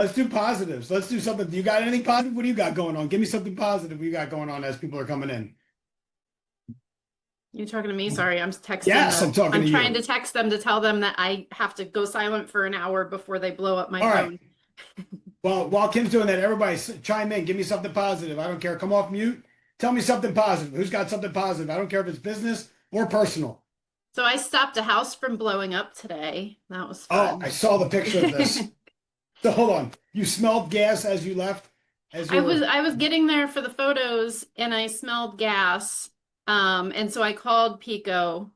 Let's do positives. Let's do something. Do you got anything positive? What do you got going on? Give me something positive you got going on as people are coming in. You talking to me? Sorry, I'm texting Yes, I'm them. talking I'm to trying you. to text them to tell them that I have to go silent for an hour before they blow up my All right. phone. Well, while Kim's doing that, everybody chime in. Give me something positive. I don't care. Come off mute. Tell me something positive. Who's got something positive? I don't care if it's business or personal. So I stopped a house from blowing up today. That was Oh, fun. I saw the picture of this. So hold on. You smelled gas as you left, as you were. I was getting there for the photos and I smelled gas. And so I called Pico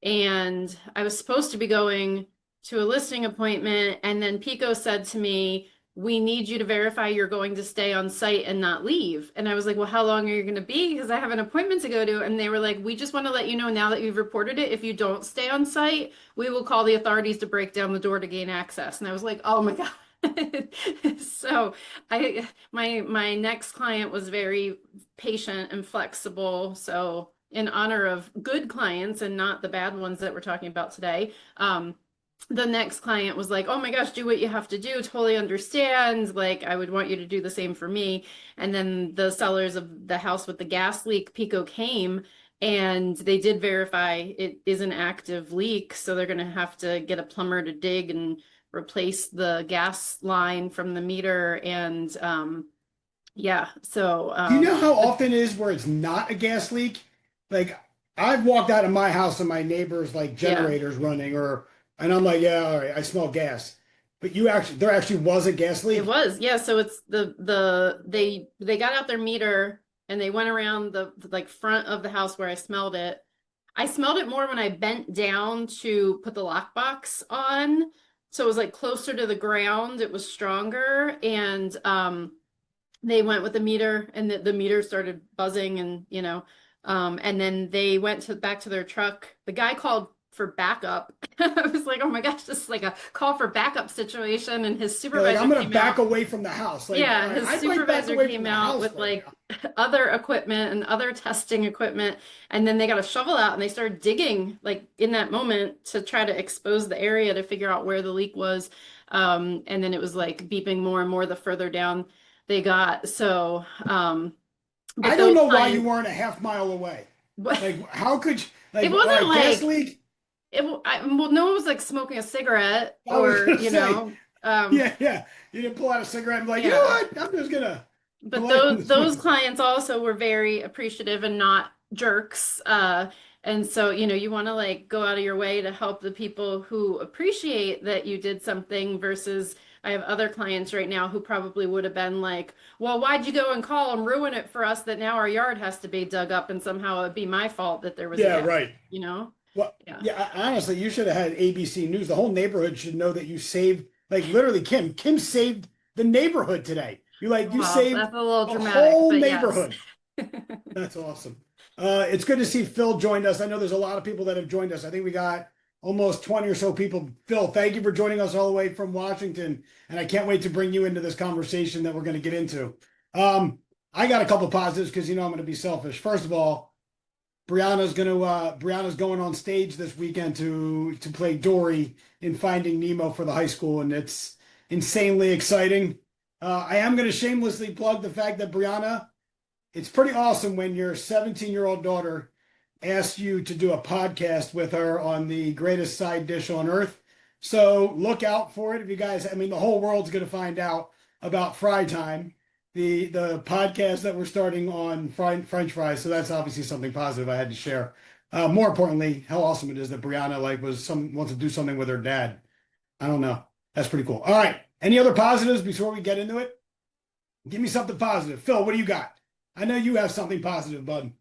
and I was supposed to be going to a listing appointment. And then Pico said to me, we need you to verify you're going to stay on site and not leave. And I was like, well, how long are you going to be? Because I have an appointment to go to. And they were like, we just want to let you know now that you've reported it, if you don't stay on site, we will call the authorities to break down the door to gain access. And I was like, oh my God. So my next client was very patient and flexible. So in honor of good clients and not the bad ones that we're talking about today, the next client was like, "Oh my gosh, do what you have to do. Totally understand. Like I would want you to do the same for me." And then the sellers of the house with the gas leak, Pico came and they did verify it is an active leak, so they're going to have to get a plumber to dig and replace the gas line from the meter and yeah, so Do you know how often it is where it's not a gas leak? Like I've walked out of my house and my neighbor's like yeah. generators running, and I'm like, yeah, all right, I smell gas. But there actually was a gas It leak. was, yeah. So it's they got out their meter and they went around the like front of the house where I smelled it. I smelled it more when I bent down to put the lockbox on. So it was like closer to the ground. It was stronger. And they went with the meter and the meter started buzzing and and then they went to back to their truck. The guy called for backup. I was like, oh my gosh, this is like a call for backup situation. And his You're like, supervisor I'm gonna came back out. away from the house. Like, all Yeah, right, his I might back supervisor away from came the out house with right like now. other equipment and other testing equipment. And then they got a shovel out and they started digging like in that moment to try to expose the area to figure out where the leak was. And then it was like beeping more and more the further down they got. So, I but don't those know why you clients, weren't a half mile away. but Like, how could you, it like, all wasn't right, gas like leak? well, no one was like smoking a cigarette I was or, gonna say, um, yeah. You didn't pull out a cigarette and be like, you know yeah. what? I'm just gonna But pull out those and smoke. those clients also were very appreciative and not jerks. And so, you want to like go out of your way to help the people who appreciate that you did something versus I have other clients right now who probably would have been like, well, why'd you go and call and ruin it for us that now our yard has to be dug up and somehow it'd be my fault that there was a Yeah, gap, right. you know? Well, Yeah. yeah, honestly, you should have had ABC News. The whole neighborhood should know that you saved, like literally, Kim saved the neighborhood today. You Well, saved that's a little the dramatic, whole but yes. neighborhood. That's awesome. It's good to see Phil joined us. I know there's a lot of people that have joined us. I think we got almost 20 or so people. Phil, thank you for joining us all the way from Washington. And I can't wait to bring you into this conversation that we're going to get into. I got a couple positives because I'm going to be selfish. First of all, Brianna's going on stage this weekend to play Dory in Finding Nemo for the high school, and it's insanely exciting. I am going to shamelessly plug the fact that Brianna, it's pretty awesome when your 17-year-old daughter asks you to do a podcast with her on the greatest side dish on earth. So look out for it. If you guys, I mean, the whole world's going to find out about Fry Time, the podcast that we're starting on French fries. So that's obviously something positive I had to share. More importantly, how awesome it is that Brianna wants to do something with her dad. I don't know. That's pretty cool. All right. Any other positives before we get into it? Give me something positive. Phil, what do you got? I know you have something positive, bud.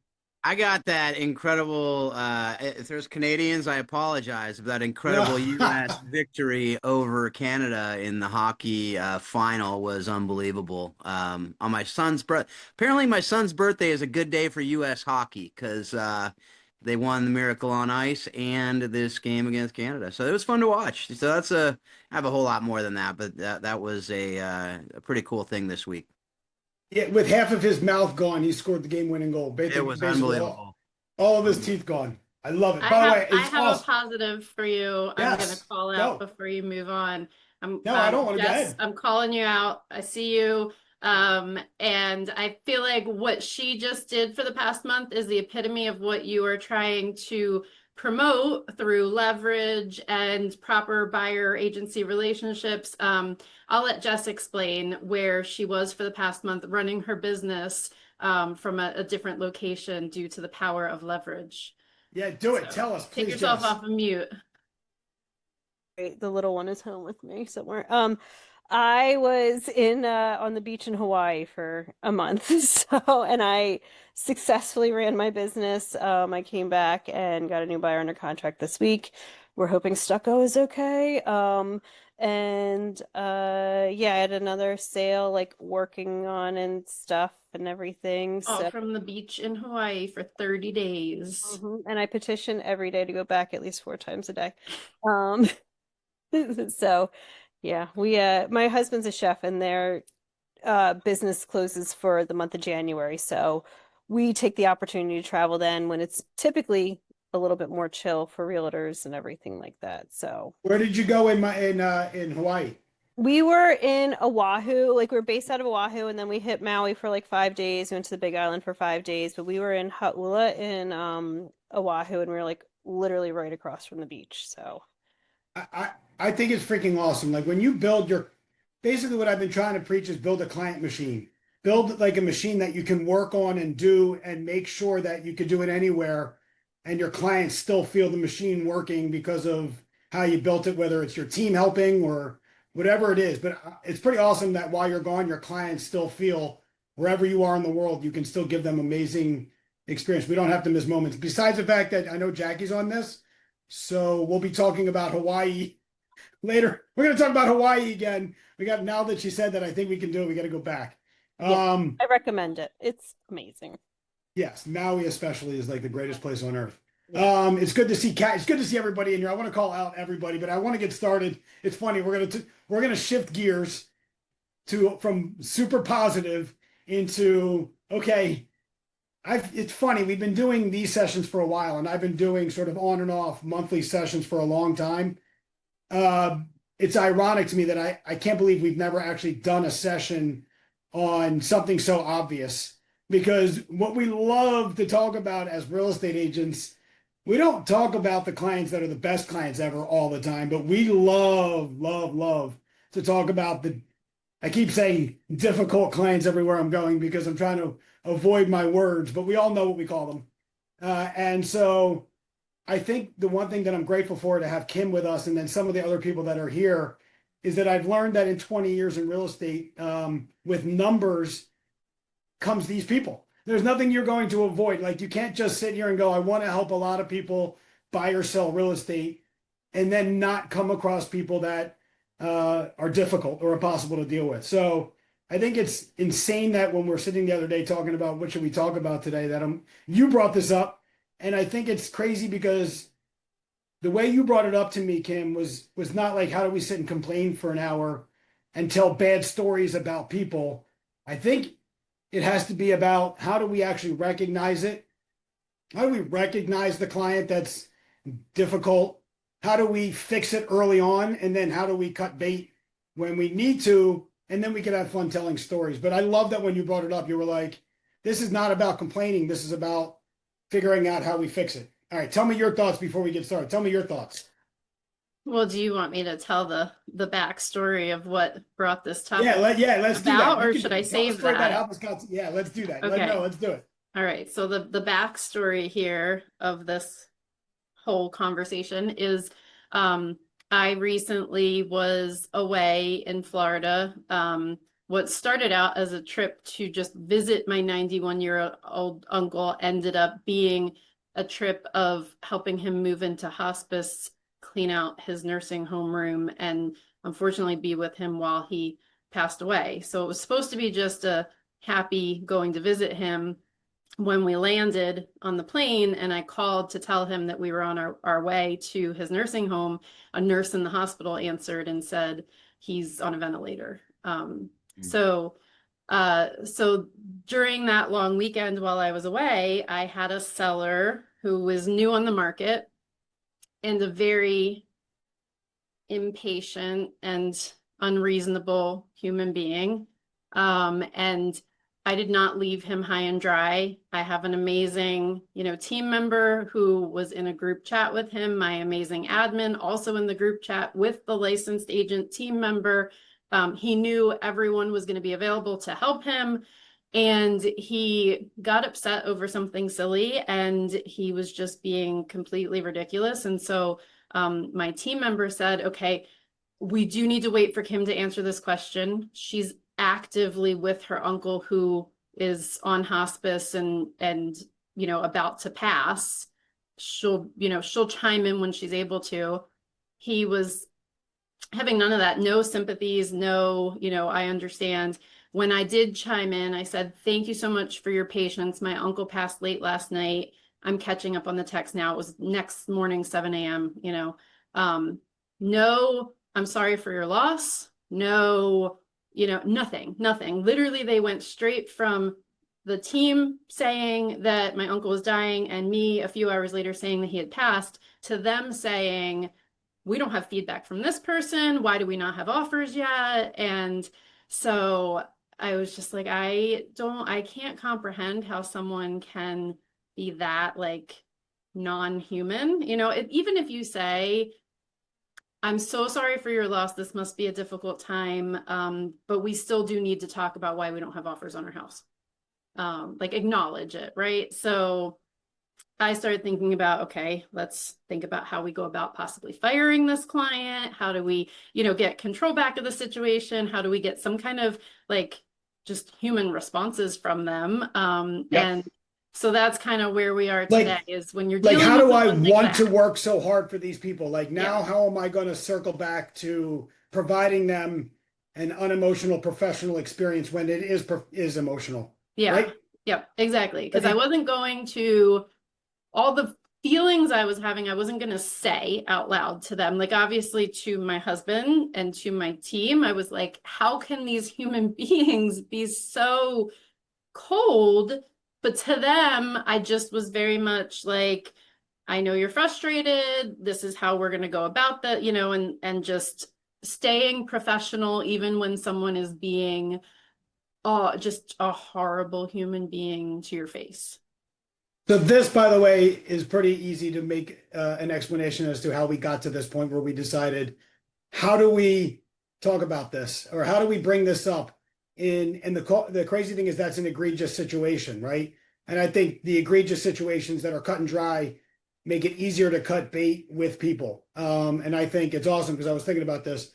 I got that incredible. If there's Canadians, I apologize. But that incredible U.S. victory over Canada in the hockey final was unbelievable. On my son's birth, apparently my son's birthday is a good day for U.S. hockey because they won the Miracle on Ice and this game against Canada. So it was fun to watch. So I have a whole lot more than that, but that was a pretty cool thing this week. Yeah, with half of his mouth gone, he scored the game-winning goal. It Basically, was basically unbelievable. all of his teeth gone. I love it. I By the have way, I it's have a awesome. positive for you. I'm gonna Yes, call out go. before you move on. No, I don't want to go Jess, ahead. I'm calling you out. I see you. And I feel like what she just did for the past month is the epitome of what you are trying to promote through leverage and proper buyer agency relationships. I'll let Jess explain where she was for the past month running her business from a different location due to the power of leverage. Yeah, do it. So Tell us, take please, yourself Jess. off of mute. Great. The little one is home with me somewhere. I was in on the beach in Hawaii for a month. So, and I successfully ran my business. I came back and got a new buyer under contract this week. We're hoping stucco is okay. And yeah, I had another sale like working on and stuff and everything. All So, from the beach in Hawaii for 30 days. and I petition every day to go back at least 4 times a day. Um, So, yeah, we my husband's a chef and their business closes for the month of January. So, we take the opportunity to travel then when it's typically a little bit more chill for realtors and everything like that. So, Where did you go in Hawaii? we were in Oahu, like we're based out of Oahu, and then we hit Maui for like 5 days. We went to the Big Island for 5 days, but we were in Hau'ula in Oahu, and we were like literally right across from the beach. So, I, I I think it's freaking awesome. Like when you build your, basically what I've been trying to preach is build a client machine. Build like a machine that you can work on and do and make sure that you could do it anywhere and your clients still feel the machine working because of how you built it, whether it's your team helping or whatever it is. But it's pretty awesome that while you're gone, your clients still feel wherever you are in the world, you can still give them amazing experience. We don't have to miss moments. Besides the fact that I know Jackie's on this, so we'll be talking about Hawaii later. We're going to talk about Hawaii again. We got, now that she said that, I think we can do it. We got to go back. yeah, I recommend it. It's amazing. Yes, Maui especially is like the greatest place on earth. Yeah. It's good to see Kat. It's good to see everybody in here. I want to call out everybody, but I want to get started. It's funny. We're gonna shift gears to from super positive into okay. It's funny. We've been doing these sessions for a while, and I've been doing sort of on and off monthly sessions for a long time. Uh, it's ironic to me that I can't believe we've never actually done a session on something so obvious because what we love to talk about as real estate agents, we don't talk about the clients that are the best clients ever all the time, but we love to talk about the, I keep saying difficult clients everywhere I'm going because I'm trying to avoid my words, but we all know what we call them. And so I think the one thing that I'm grateful for to have Kim with us and then some of the other people that are here is that I've learned that in 20 years in real estate, with numbers comes these people. There's nothing you're going to avoid. Like you can't just sit here and go, I want to help a lot of people buy or sell real estate and then not come across people that are difficult or impossible to deal with. So I think it's insane that when we're sitting the other day talking about what should we talk about today, that you brought this up. And I think it's crazy because the way you brought it up to me, Kim, was not like how do we sit and complain for an hour and tell bad stories about people. I think it has to be about how do we actually recognize it? How do we recognize the client that's difficult? How do we fix it early on? And then how do we cut bait when we need to? And then we can have fun telling stories. But I love that when you brought it up, you were like, this is not about complaining. This is about figuring out how we fix it. All right, tell me your thoughts before we get started. Tell me your thoughts. Well, do you want me to tell the backstory of what brought this topic Let's do that. about, or You should can I tell the save story about that? how this got. Yeah, let's do that. Okay. Let's do it. All right. So the backstory here of this whole conversation is I recently was away in Florida. What started out as a trip to just visit my 91-year-old uncle ended up being a trip of helping him move into hospice, clean out his nursing home room, and unfortunately be with him while he passed away. So it was supposed to be just a happy going to visit him when we landed on the plane and I called to tell him that we were on our way to his nursing home, a nurse in the hospital answered and said he's on a ventilator. So during that long weekend while I was away, I had a seller who was new on the market and a very impatient and unreasonable human being. And I did not leave him high and dry. I have an amazing, team member who was in a group chat with him, my amazing admin, also in the group chat with the licensed agent team member. He knew everyone was going to be available to help him. And he got upset over something silly, and he was just being completely ridiculous. And so my team member said, okay, we do need to wait for Kim to answer this question. She's actively with her uncle who is on hospice and about to pass. She'll chime in when she's able to. He was having none of that, no sympathies, no, I understand. When I did chime in, I said, thank you so much for your patience. My uncle passed late last night. I'm catching up on the text now. It was next morning, 7 a.m., no, I'm sorry for your loss. No, nothing. Literally, they went straight from the team saying that my uncle was dying and me a few hours later saying that he had passed to them saying, we don't have feedback from this person. Why do we not have offers yet? And so I was just like, I can't comprehend how someone can be that like non-human. Even if you say, I'm so sorry for your loss, this must be a difficult time, but we still do need to talk about why we don't have offers on our house. Like acknowledge it, right? So I started thinking about, okay, let's think about how we go about possibly firing this client. How do we, get control back of the situation? How do we get some kind of like just human responses from them? And so that's kind of where we are today is when you're dealing how with do I someone like want to that. work so hard for these people? Like now, how am I going to circle back to providing them an unemotional professional experience when it is emotional? Yeah. Right? Yep, exactly. Because I wasn't going to all the feelings I was having, I wasn't going to say out loud to them. Like, obviously, to my husband and to my team, I was like, how can these human beings be so cold? But to them, I just was very much like, I know you're frustrated. This is how we're going to go about that, and just staying professional, even when someone is being just a horrible human being to your face. So this, by the way, is pretty easy to make an explanation as to how we got to this point where we decided, how do we talk about this, or how do we bring this up? And the crazy thing is that's an egregious situation, right? And I think the egregious situations that are cut and dry make it easier to cut bait with people. And I think it's awesome because I was thinking about this.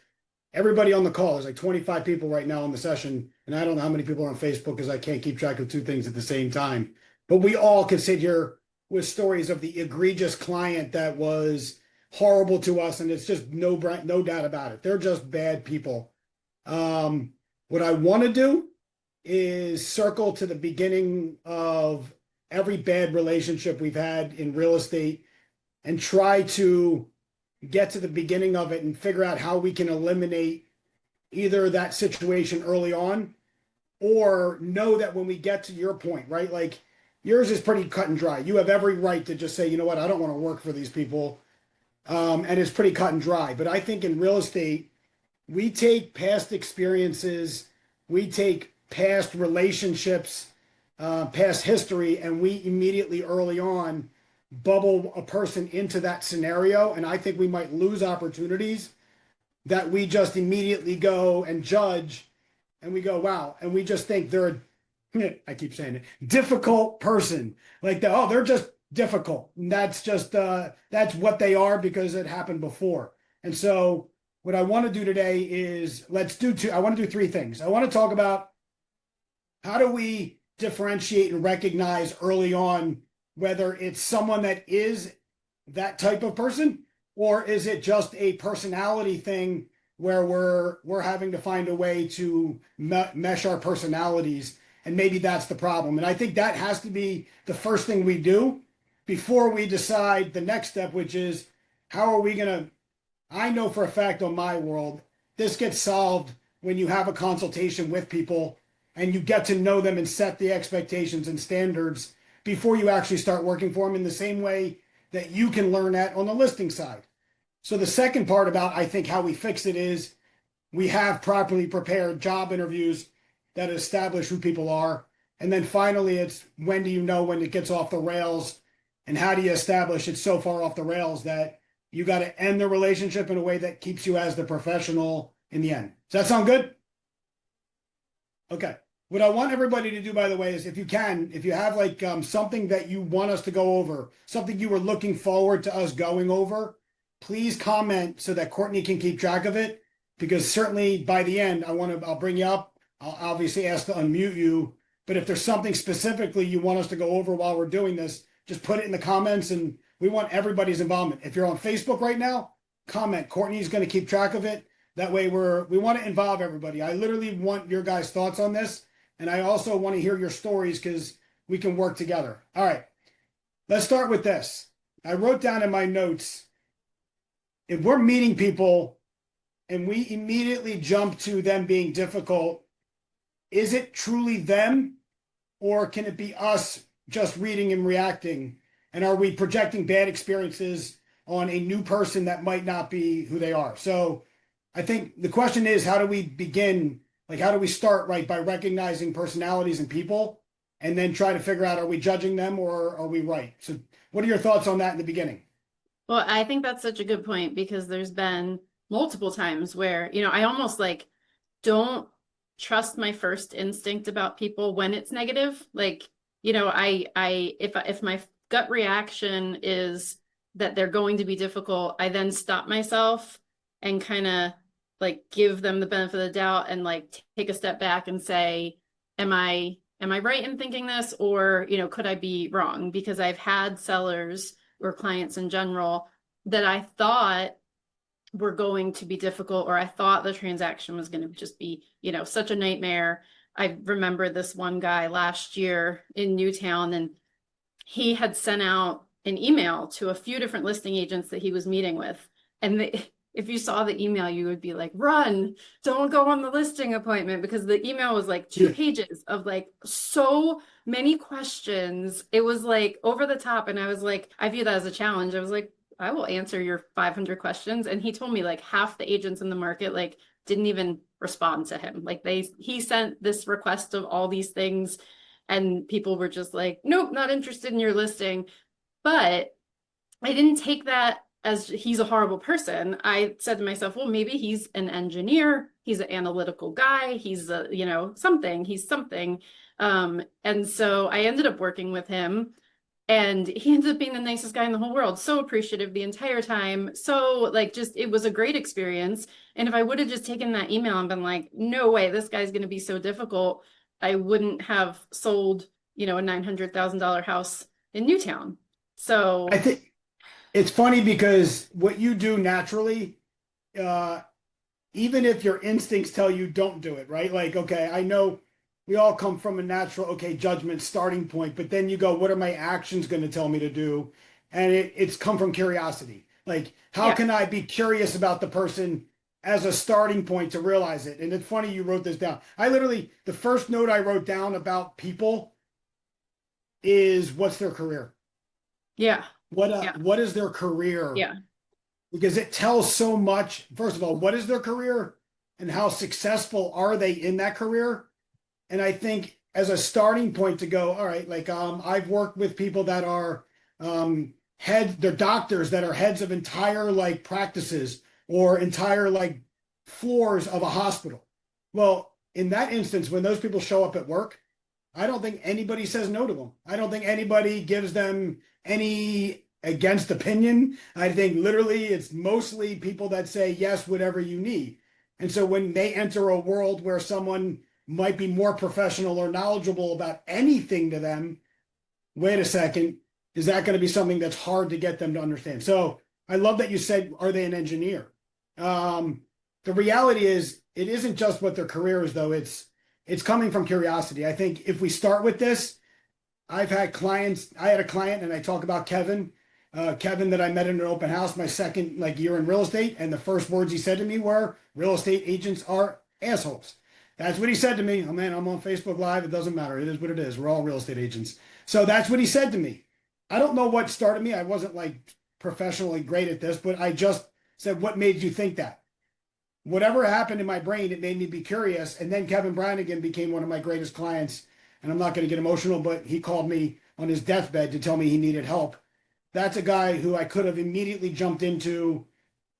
Everybody on the call, there's like 25 people right now in the session, and I don't know how many people are on Facebook because I can't keep track of two things at the same time. But we all can sit here with stories of the egregious client that was horrible to us, and it's just no doubt about it. They're just bad people. What I want to do is circle to the beginning of every bad relationship we've had in real estate and try to get to the beginning of it and figure out how we can eliminate either that situation early on, or know that when we get to your point, right? Like yours is pretty cut and dry. You have every right to just say, you know what, I don't want to work for these people. And it's pretty cut and dry. But I think in real estate, we take past experiences, we take past relationships, past history, and we immediately early on bubble a person into that scenario. And I think we might lose opportunities that we just immediately go and judge, and we go, wow. And we just think they're, I keep saying it, difficult person. Like, they're just difficult. And that's just, that's what they are because it happened before. And so what I want to do today is I want to do three things. I want to talk about how do we differentiate and recognize early on whether it's someone that is that type of person, or is it just a personality thing where we're having to find a way to mesh our personalities, and maybe that's the problem. And I think that has to be the first thing we do before we decide the next step, which is how are we going to, I know for a fact on my world, this gets solved when you have a consultation with people and you get to know them and set the expectations and standards before you actually start working for them, in the same way that you can learn that on the listing side. So the second part about, I think, how we fix it is we have properly prepared job interviews that establish who people are. And then finally, it's when do you know when it gets off the rails, and how do you establish it's so far off the rails that you got to end the relationship in a way that keeps you as the professional in the end. Does that sound good? Okay. What I want everybody to do, by the way, is if you can, if you have like something that you want us to go over, something you were looking forward to us going over, please comment so that Courtney can keep track of it. Because certainly by the end, I'll bring you up. I'll obviously ask to unmute you. But if there's something specifically you want us to go over while we're doing this, just put it in the comments, and we want everybody's involvement. If you're on Facebook right now, comment. Courtney's going to keep track of it. That way we want to involve everybody. I literally want your guys' thoughts on this. And I also want to hear your stories because we can work together. All right, let's start with this. I wrote down in my notes, if we're meeting people and we immediately jump to them being difficult, is it truly them, or can it be us just reading and reacting? And are we projecting bad experiences on a new person that might not be who they are? So I think the question is, how do we begin? Like, how do we start, right? By recognizing personalities and people, and then try to figure out, are we judging them or are we right? So what are your thoughts on that in the beginning? Well, I think that's such a good point, because there's been multiple times where, I almost like don't trust my first instinct about people when it's negative. Like, if my gut reaction is that they're going to be difficult, I then stop myself and kind of like give them the benefit of the doubt and like take a step back and say, am I right in thinking this, or, could I be wrong? Because I've had sellers or clients in general that I thought were going to be difficult, or I thought the transaction was going to just be, such a nightmare. I remember this one guy last year in Newtown, and he had sent out an email to a few different listing agents that he was meeting with. And if you saw the email, you would be like, run, don't go on the listing appointment, because the email was like 2 pages of like so many questions. It was like over the top. And I was like, I view that as a challenge. I was like, I will answer your 500 questions. And he told me like half the agents in the market like didn't even respond to him. Like he sent this request of all these things, and people were just like, nope, not interested in your listing. But I didn't take that as he's a horrible person. I said to myself, well, maybe he's an engineer, he's an analytical guy, he's he's something. And so I ended up working with him, and he ended up being the nicest guy in the whole world. So appreciative the entire time. So like, just, it was a great experience. And if I would have just taken that email and been like, no way, this guy's going to be so difficult, I wouldn't have sold, a $900,000 house in Newtown. So I think it's funny because what you do naturally, even if your instincts tell you don't do it, right? Like, okay, I know we all come from a natural, okay, judgment starting point, but then you go, what are my actions going to tell me to do? And it's come from curiosity. Like, how can I be curious about the person as a starting point to realize it? And it's funny you wrote this down. The first note I wrote down about people is, what's their career? Yeah. What is their career? Yeah. Because it tells so much. First of all, what is their career and how successful are they in that career? And I think as a starting point to go, all right, like I've worked with people that are they're doctors that are heads of entire like practices or entire like floors of a hospital. Well, in that instance, when those people show up at work, I don't think anybody says no to them. I don't think anybody gives them any against opinion. I think literally it's mostly people that say yes, whatever you need. And so when they enter a world where someone might be more professional or knowledgeable about anything to them, wait a second, is that going to be something that's hard to get them to understand? So I love that you said, are they an engineer? The reality is, it isn't just what their career is, though. It's coming from curiosity. I think if we start with this, I had a client, and I talk about Kevin that I met in an open house my second year in real estate. And the first words he said to me were, real estate agents are assholes. That's what he said to me. Oh man, I'm on Facebook Live. It doesn't matter. It is what it is. We're all real estate agents. So that's what he said to me. I don't know what started me. I wasn't like professionally great at this, but I just said, what made you think that? Whatever happened in my brain, it made me be curious. And then Kevin Brannigan became one of my greatest clients. And I'm not going to get emotional, but he called me on his deathbed to tell me he needed help. That's a guy who I could have immediately jumped into,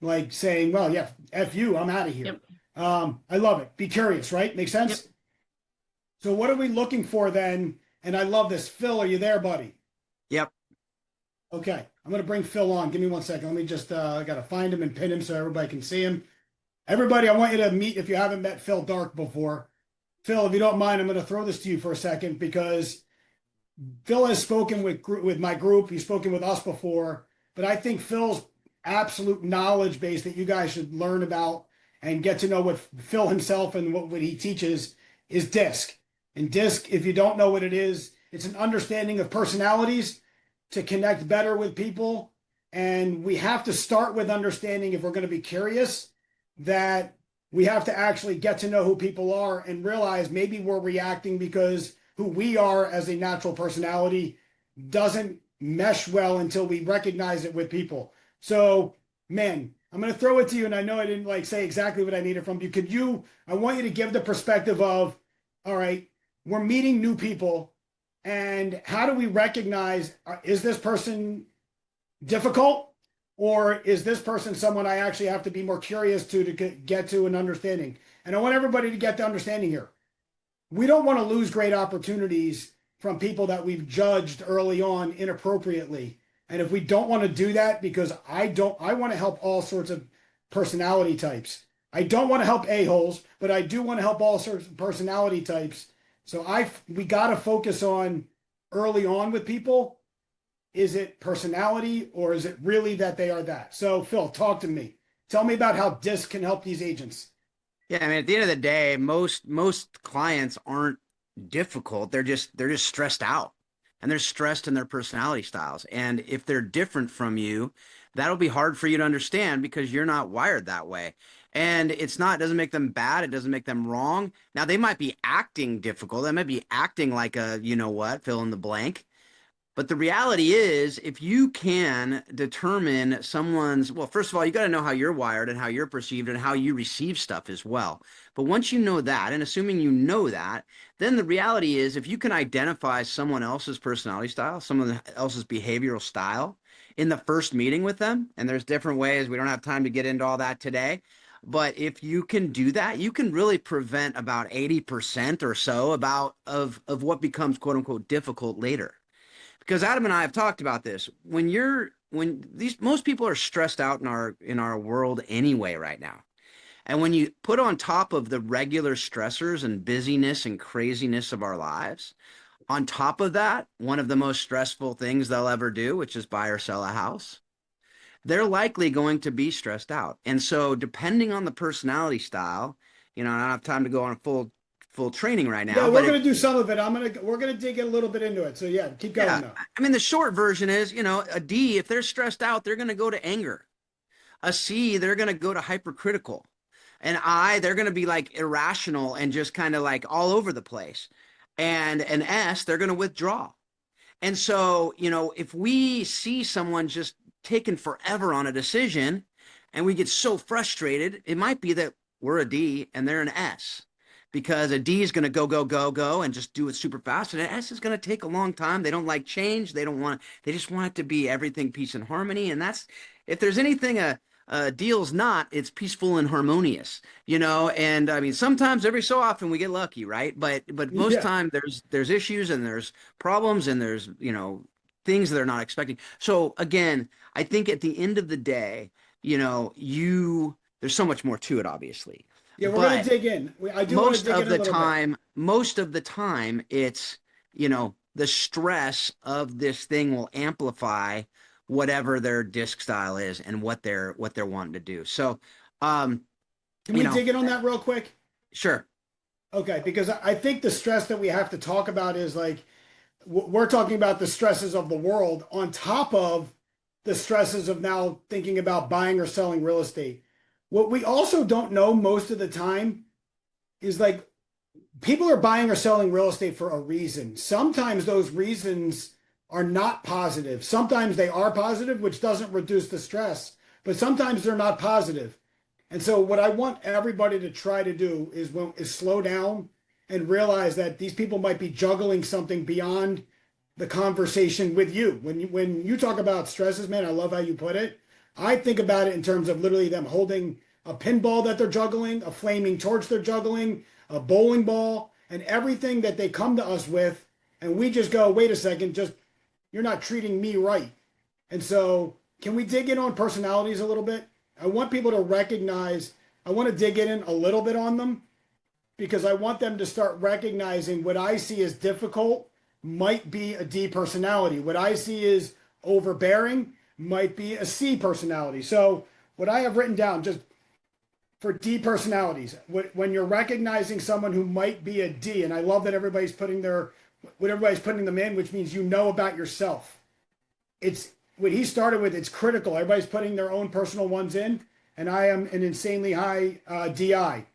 like saying, well, yeah, F you, I'm out of here. Yep. I love it. Be curious, right? Make sense? Yep. So what are we looking for then? And I love this. Phil, are you there, buddy? Yep. Okay. I'm going to bring Phil on. Give me 1 second. Let me just, I got to find him and pin him so everybody can see him. Everybody, I want you to meet, if you haven't met Phil Darke before. Phil, if you don't mind, I'm going to throw this to you for a second because Phil has spoken with my group. He's spoken with us before, but I think Phil's absolute knowledge base that you guys should learn about and get to know what Phil himself and what he teaches is DISC. And DISC, if you don't know what it is, it's an understanding of personalities to connect better with people. And we have to start with understanding, if we're going to be curious, that we have to actually get to know who people are and realize maybe we're reacting because who we are as a natural personality doesn't mesh well until we recognize it with people. So, man, I'm going to throw it to you. And I know I didn't like say exactly what I needed from you. I want you to give the perspective of, all right, we're meeting new people. And how do we recognize, is this person difficult? Or is this person someone I actually have to be more curious to get to an understanding? And I want everybody to get the understanding here. We don't want to lose great opportunities from people that we've judged early on inappropriately. And if we don't want to do that, because I want to help all sorts of personality types. I don't want to help a-holes, but I do want to help all sorts of personality types. So we got to focus on early on with people. Is it personality or is it really that they are that? So Phil, talk to me. Tell me about how DISC can help these agents. Yeah, I mean, at the end of the day, most clients aren't difficult. They're just stressed out, and they're stressed in their personality styles. And if they're different from you, that'll be hard for you to understand because you're not wired that way. And it doesn't make them bad. It doesn't make them wrong. Now, they might be acting difficult. They might be acting like a, you know what, fill in the blank. But the reality is, if you can determine well, first of all, you got to know how you're wired and how you're perceived and how you receive stuff as well. But once you know that, and assuming you know that, then the reality is, if you can identify someone else's personality style, someone else's behavioral style in the first meeting with them, and there's different ways, we don't have time to get into all that today. But if you can do that, you can really prevent about 80% or so of what becomes quote unquote difficult later. Because Adam and I have talked about this. Most people are stressed out in our world anyway right now. And when you put on top of the regular stressors and busyness and craziness of our lives, on top of that, one of the most stressful things they'll ever do, which is buy or sell a house, they're likely going to be stressed out. And so depending on the personality style, I don't have time to go on a full training right now. Yeah, we're going to do some of it. We're going to dig a little bit into it. So yeah, keep going now. I mean, the short version is, a D, if they're stressed out, they're going to go to anger. A C, they're going to go to hypercritical. An I, they're going to be like irrational and just kind of like all over the place. And an S, they're going to withdraw. And so, if we see someone just taking forever on a decision and we get so frustrated, it might be that we're a D and they're an S. Because a D is going to go and just do it super fast. And an S is going to take a long time. They don't like change. They just want it to be everything peace and harmony. And if there's anything a deal's not, it's peaceful and harmonious, and I mean, sometimes every so often we get lucky, right? But most time there's issues and there's problems and there's, things they're not expecting. So again, I think at the end of the day, there's so much more to it, obviously. Yeah, we're going to dig in. I do want to dig in a little bit. Most of the time, it's, the stress of this thing will amplify whatever their DISC style is and what they're wanting to do. So, can we dig in on that real quick? Sure. Okay, because I think the stress that we have to talk about is like, we're talking about the stresses of the world on top of the stresses of now thinking about buying or selling real estate. What we also don't know most of the time is like people are buying or selling real estate for a reason. Sometimes those reasons are not positive. Sometimes they are positive, which doesn't reduce the stress. but sometimes they're not positive. And so what I want everybody to try to do is slow down and realize that these people might be juggling something beyond the conversation with you. When you talk about stresses, man, I love how you put it. I think about it in terms of literally them holding a pinball that they're juggling, a flaming torch they're juggling, a bowling ball, and everything that they come to us with, and we just go, wait a second, just you're not treating me right. And so, can we dig in on personalities a little bit? I want people to recognize, I want to dig in a little bit on them because I want them to start recognizing what I see as difficult might be a D personality. What I see as overbearing might be a C personality. So, what I have written down just for D personalities, when you're recognizing someone who might be a D, and I love that everybody's putting them in, which means you know about yourself. It's what he started with. It's critical. Everybody's putting their own personal ones in, and I am an insanely high DI.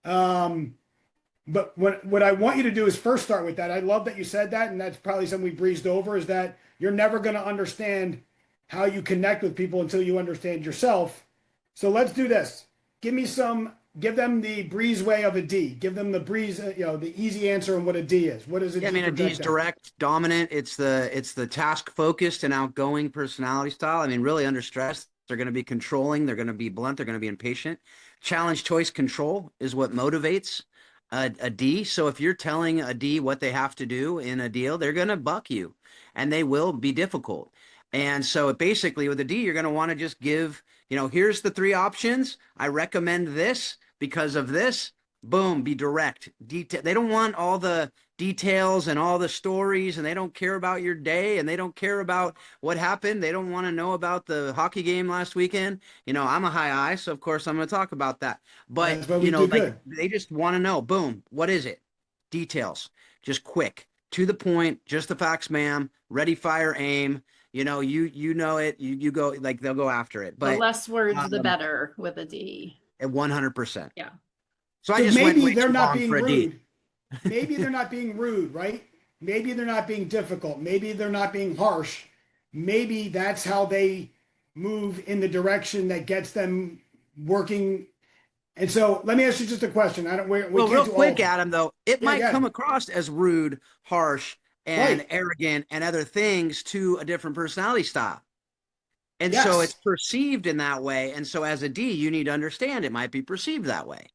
But what I want you to do is first start with that. I love that you said that, and that's probably something we breezed over, is that you're never going to understand how you connect with people until you understand yourself. So let's do this. Give them the breeze way of a D. Give them the breeze, the easy answer on what a D is. What is a D? Yeah, I mean, a D is direct, dominant. It's the task focused and outgoing personality style. I mean, really under stress, they're going to be controlling. They're going to be blunt. They're going to be impatient. Challenge, choice, control is what motivates a D. So if you're telling a D what they have to do in a deal, they're going to buck you, and they will be difficult. And so basically with a D, you're going to want to just give, here's the 3 options. I recommend this because of this. Boom, be direct. Detail. They don't want all the details and all the stories, and they don't care about your day, and they don't care about what happened. They don't want to know about the hockey game last weekend. I'm a high I, so of course I'm going to talk about that. But, they just want to know, boom, what is it? Details. Just quick, to the point, just the facts, ma'am. Ready, fire, aim. You know it. You go, like, they'll go after it. But the less words, the better with a D. 100%. Yeah. So I just went way they're too not long being for a D. rude. Maybe they're not being rude, right? Maybe they're not being difficult. Maybe they're not being harsh. Maybe that's how they move in the direction that gets them working. And so let me ask you just a question. Well, real quick, Adam, though, it might come across as rude, harsh, and arrogant and other things to a different personality style. And so it's perceived in that way. And so as a D, you need to understand it might be perceived that way.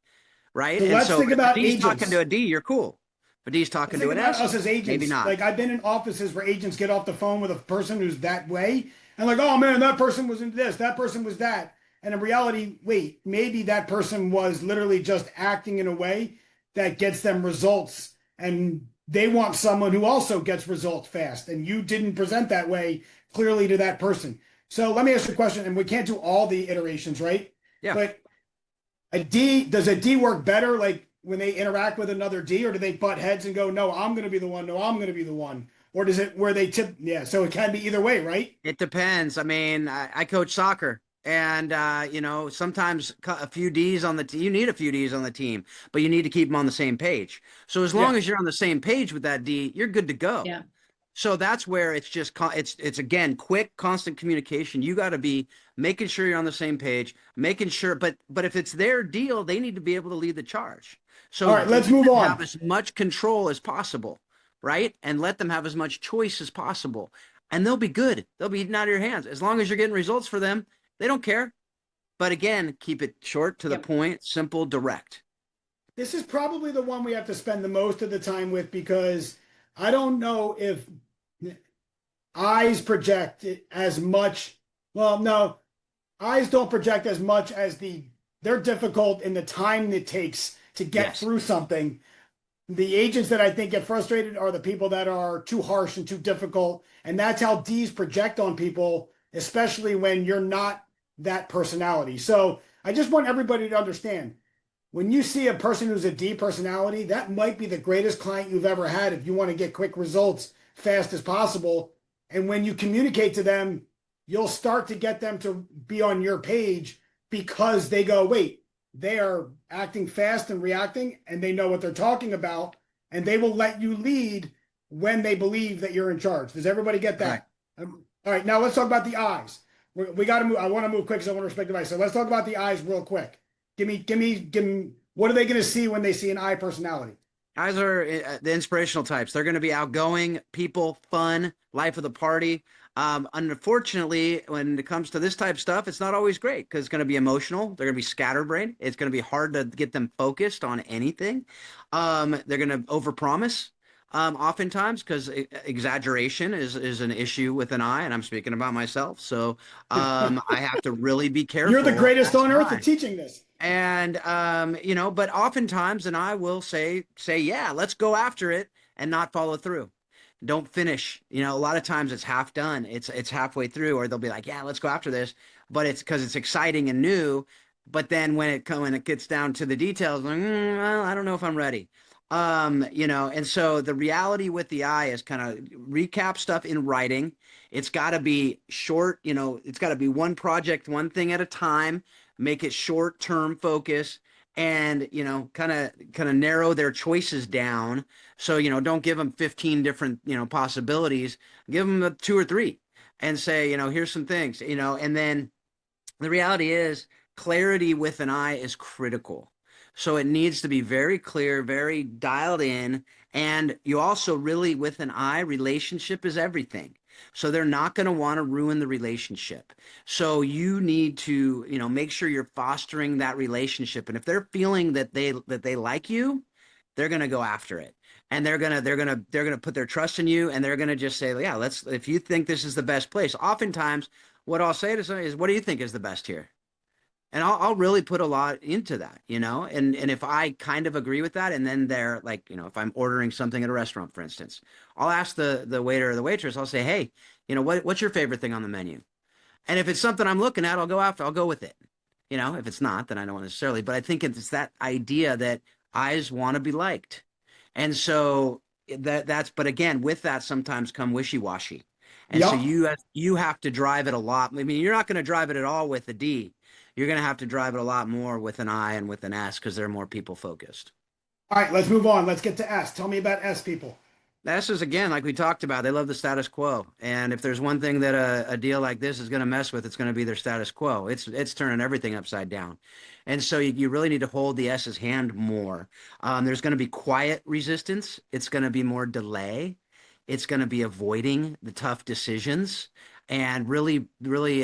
Right. So and let's so think about if D's agents. talking to a D, you're cool. But D's talking to an S, us as agents. Maybe not. Like, I've been in offices where agents get off the phone with a person who's that way, and like, oh man, that person was into this, that person was that. And in reality, wait, maybe that person was literally just acting in a way that gets them results, and they want someone who also gets results fast, and you didn't present that way clearly to that person. So let me ask you a question, and we can't do all the iterations, right? Yeah. But does a D work better, like when they interact with another D, or do they butt heads and go, no, I'm going to be the one, no, I'm going to be the one? Or does it where they tip? Yeah, so it can be either way, right? It depends. I mean, I coach soccer, and sometimes a few D's on the team. You need a few D's on the team, but you need to keep them on the same page. So as long as you're on the same page with that D, you're good to go. Yeah. So that's where it's just it's again quick, constant communication. You got to be making sure you're on the same page, making sure. But if it's their deal, they need to be able to lead the charge. So all right, let's move on. Have as much control as possible, right? And let them have as much choice as possible, and they'll be good. They'll be eating out of your hands as long as you're getting results for them. They don't care. But again, keep it short, to the point, simple, direct. This is probably the one we have to spend the most of the time with, because I don't know if eyes project as much. Well, no, eyes don't project as much as they're difficult in the time it takes to get through something. The agents that I think get frustrated are the people that are too harsh and too difficult. And that's how D's project on people, especially when you're not that personality. So I just want everybody to understand, when you see a person who's a D personality, that might be the greatest client you've ever had if you want to get quick results fast as possible. And when you communicate to them, you'll start to get them to be on your page, because they go, wait, they are acting fast and reacting, and they know what they're talking about, and they will let you lead when they believe that you're in charge. Does everybody get that? Right. All right, now let's talk about the I's. we got to move. I want to move quick because I want to respect the advice. So let's talk about the eyes real quick. Give me. What are they going to see when they see an eye personality? Guys are the inspirational types. They're going to be outgoing people, fun, life of the party. Unfortunately, when it comes to this type of stuff, it's not always great because it's going to be emotional. They're going to be scatterbrained. It's going to be hard to get them focused on anything. They're going to overpromise. Oftentimes, because exaggeration is an issue with an eye, and I'm speaking about myself. So I have to really be You're the careful greatest as on an earth at eye. teaching this. And but oftentimes, and I will say, yeah, let's go after it and not follow through. Don't finish. A lot of times it's half done. It's halfway through, or they'll be like, yeah, let's go after this, but it's because it's exciting and new. But then when it gets down to the details, like, well, I don't know if I'm ready. And so the reality with the eye is kind of recap stuff in writing. It's got to be short. It's got to be one project, one thing at a time. Make it short term focus, and kind of narrow their choices down. So don't give them 15 different possibilities. Give them two or three, and say here's some things. And then the reality is clarity with an eye is critical. So it needs to be very clear, very dialed in. And you also really, with an eye, relationship is everything. So they're not going to want to ruin the relationship. So you need to, make sure you're fostering that relationship. And if they're feeling that they like you, they're going to go after it. And they're gonna put their trust in you, and they're gonna just say, yeah, if you think this is the best place. Oftentimes what I'll say to somebody is, what do you think is the best here? And I'll really put a lot into that, and if I kind of agree with that, and then they're like, if I'm ordering something at a restaurant, for instance, I'll ask the waiter or the waitress, I'll say, hey, what's your favorite thing on the menu? And if it's something I'm looking at, I'll go with it. If it's not, then I don't necessarily, but I think it's that idea that eyes want to be liked. And so but again, with that sometimes come wishy-washy. And so Yep. you have to drive it a lot. I mean, you're not going to drive it at all with a D. You're going to have to drive it a lot more with an I and with an S because they're more people focused. All right, let's move on. Let's get to S. Tell me about S people. S is, again, like we talked about, they love the status quo. And if there's one thing that a deal like this is going to mess with, it's going to be their status quo. It's turning everything upside down. And so you really need to hold the S's hand more. There's going to be quiet resistance. It's going to be more delay. It's going to be avoiding the tough decisions and really, really,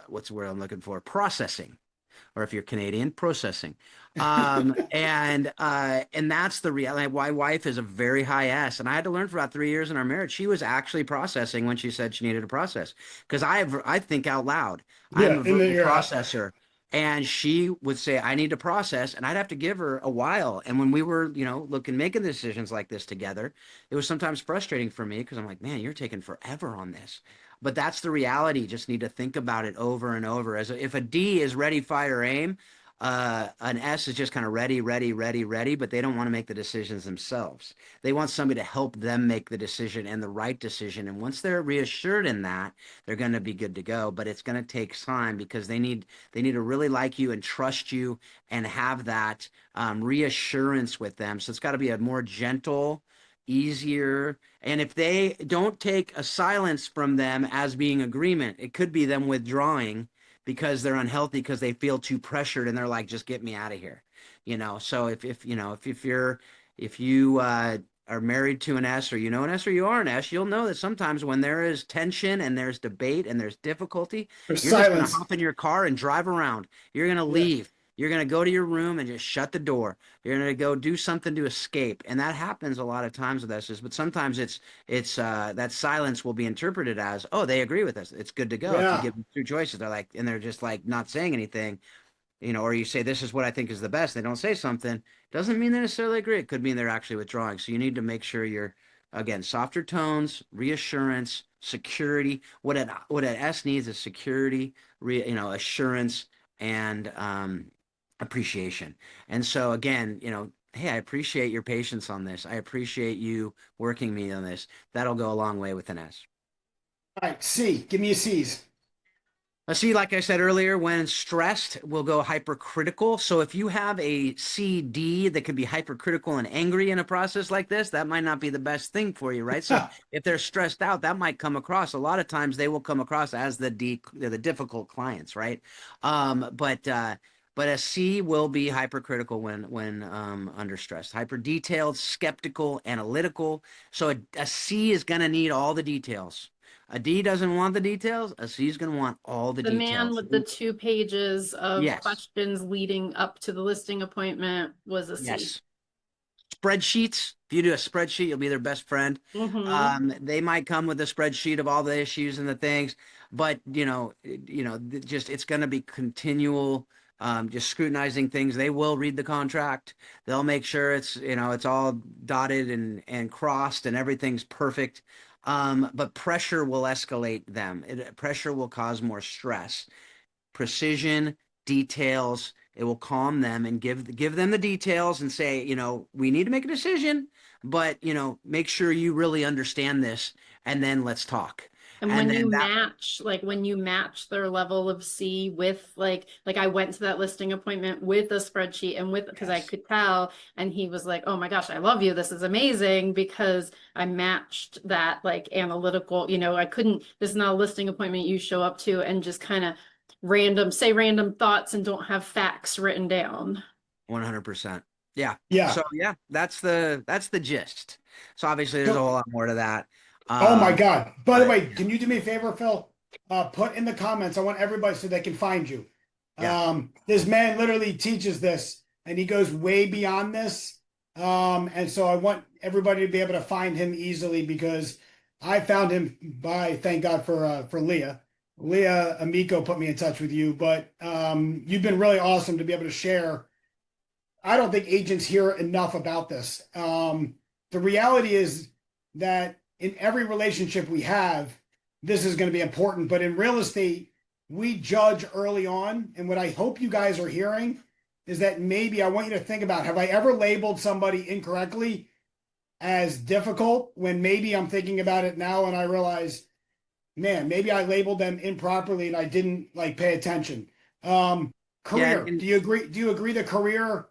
what's the word I'm looking for? Processing, or if you're Canadian, processing. And that's the reality. My wife is a very high S, and I had to learn for about 3 years in our marriage. She was actually processing when she said she needed to process, because I think out loud. I'm Yeah, a in verbal the processor. And she would say, I need to process, and I'd have to give her a while. And when we were, making decisions like this together, it was sometimes frustrating for me because I'm like, man, you're taking forever on this. But that's the reality. You just need to think about it over and over. If a D is ready, fire, aim, an S is just kind of ready, ready, ready, ready, but they don't want to make the decisions themselves. They want somebody to help them make the decision and the right decision. And once they're reassured in that, they're going to be good to go. But it's going to take time because they need to really like you and trust you and have that reassurance with them. So it's got to be a more gentle, easier. And if they don't take a silence from them as being agreement, it could be them withdrawing because they're unhealthy because they feel too pressured and they're like, just get me out of here. So if you are married to an S, or an S, or you are an S, you'll know that sometimes when there is tension and there's debate and there's difficulty, there's you're just going to silence. hop in your car and drive around. You're going to Yeah. leave. You're going to go to your room and just shut the door. You're going to go do something to escape. And that happens a lot of times with us, but sometimes it's that silence will be interpreted as, oh, they agree with us. It's good to go. If you Yeah. give them two choices, they're just like not saying anything, or you say, this is what I think is the best. They don't say something. Doesn't mean they necessarily agree. It could mean they're actually withdrawing. So you need to make sure you're, again, softer tones, reassurance, security. What an S needs is security, assurance, and appreciation. And so again, hey, I appreciate your patience on this. I appreciate you working me on this. That'll go a long way with an S. All right, C. Give me a C's. See, like I said earlier, when stressed, we'll go hypercritical. So if you have a CD that can be hypercritical and angry in a process like this, that might not be the best thing for you, right? So if they're stressed out, that might come across. A lot of times they will come across as the difficult clients, right? But a C will be hypercritical when under stress. Hyper detailed, skeptical, analytical. So a C is going to need all the details. A D doesn't want the details. A C is going to want all the The man details. with the 2 pages of Yes. questions leading up to the listing appointment was a C. Yes. Spreadsheets. If you do a spreadsheet, you'll be their best friend. Mm-hmm. They might come with a spreadsheet of all the issues and the things, but just it's going to be continual, just scrutinizing things. They will read the contract. They'll make sure it's all dotted and crossed and everything's perfect. But pressure will escalate them. Pressure will cause more stress. Precision, details. It will calm them and give them the details and say, we need to make a decision, but make sure you really understand this, and then let's talk. And And when you then that match, like when you match their level of C with like I went to that listing appointment with a spreadsheet and because I yes, could tell, and he was like, "Oh my gosh, I love you. This is amazing," because I matched that like analytical, I couldn't, this is not a listing appointment you show up to and just kind of say random thoughts and don't have facts written down. 100%. Yeah. Yeah. So yeah, that's the gist. So obviously there's a So, whole lot more to that. oh my Um, God. By the but way, can you do me a favor, Phil? Put in the comments. I want everybody so they can find you. yeah, This man literally teaches this and he goes way beyond this. And so I want everybody to be able to find him easily because I found him thank God for Leah. Leah Amico put me in touch with you, but you've been really awesome to be able to share. I don't think agents hear enough about this. The reality is that in every relationship we have, this is going to be important. But in real estate, we judge early on. And what I hope you guys are hearing is that maybe I want you to think about, have I ever labeled somebody incorrectly as difficult when maybe I'm thinking about it now and I realize, man, maybe I labeled them improperly and I didn't like pay attention. yeah, Career. and Do you agree? Do you agree that career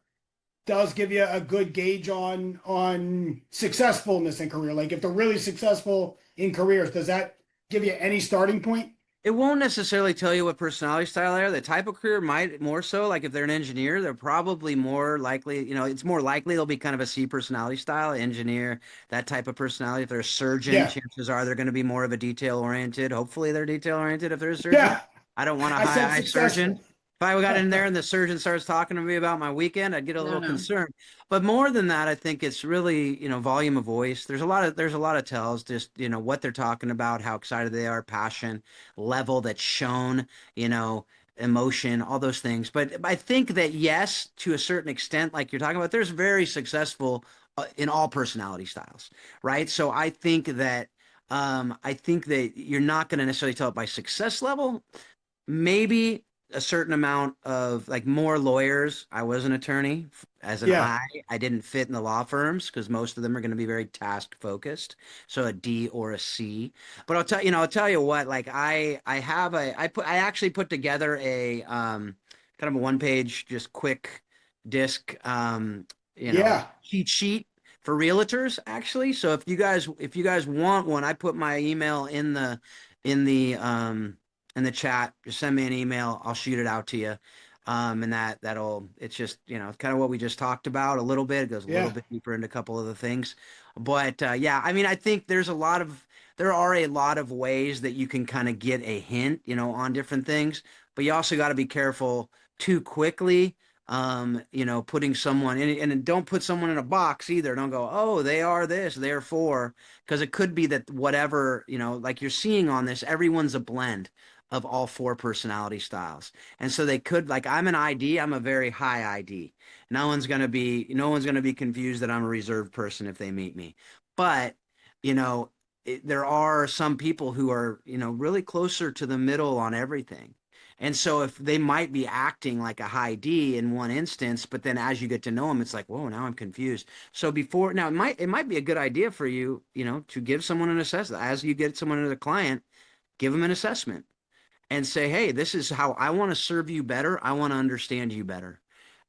does give you a good gauge on successfulness in career? Like if they're really successful in careers, does that give you any starting point? it won't necessarily tell you what personality style they are. The type of career might more so. Like if they're an engineer, they're probably more likely, it's more likely they'll be kind of a C personality style, engineer, that type of personality. If they're a surgeon, Yeah, chances are they're going to be more of a detail oriented. Hopefully they're detail oriented if they're a surgeon. yeah. I don't want a I high said I surgeon. successful. If I got in there and the surgeon starts talking to me about my weekend, I'd get a No, little no. concerned. But more than that, I think it's really, volume of voice. There's a lot of tells, just, what they're talking about, how excited they are, passion, level that's shown, you know, emotion, all those things. But I think that yes, to a certain extent, like you're talking about, there's very successful in all personality styles, right? So I think that you're not going to necessarily tell it by success level. Maybe a certain amount of like more lawyers. I was an attorney as an Yeah, I didn't fit in the law firms because most of them are going to be very task focused. So a D or a C. But I'll tell you what, like I actually put together a kind of a one page, just quick disc, yeah, cheat sheet for realtors actually. So if you guys want one, I put my email in the um in the chat. Just send me an email. I'll shoot it out to you. And it's just, it's kind of what we just talked about a little bit. It goes a little yeah. bit deeper into a couple of the things. But yeah, I mean, I think there are a lot of ways that you can kind of get a hint, on different things, but you also got to be careful too quickly. Putting someone in, and don't put someone in a box either. Don't go, oh, they are this, therefore, because it could be that whatever, like you're seeing on this, everyone's a blend of all four personality styles. And so they could, like, I'm an ID, I'm a very high ID. No one's going to be confused that I'm a reserved person if they meet me. But, you know, there are some people who are, really closer to the middle on everything. And so if they might be acting like a high D in one instance, but then as you get to know them, it's like, whoa, now I'm confused. So now it might be a good idea for you, to give someone an assessment as you get someone as a client, give them an assessment and say, hey, this is how I want to serve you better. I want to understand you better.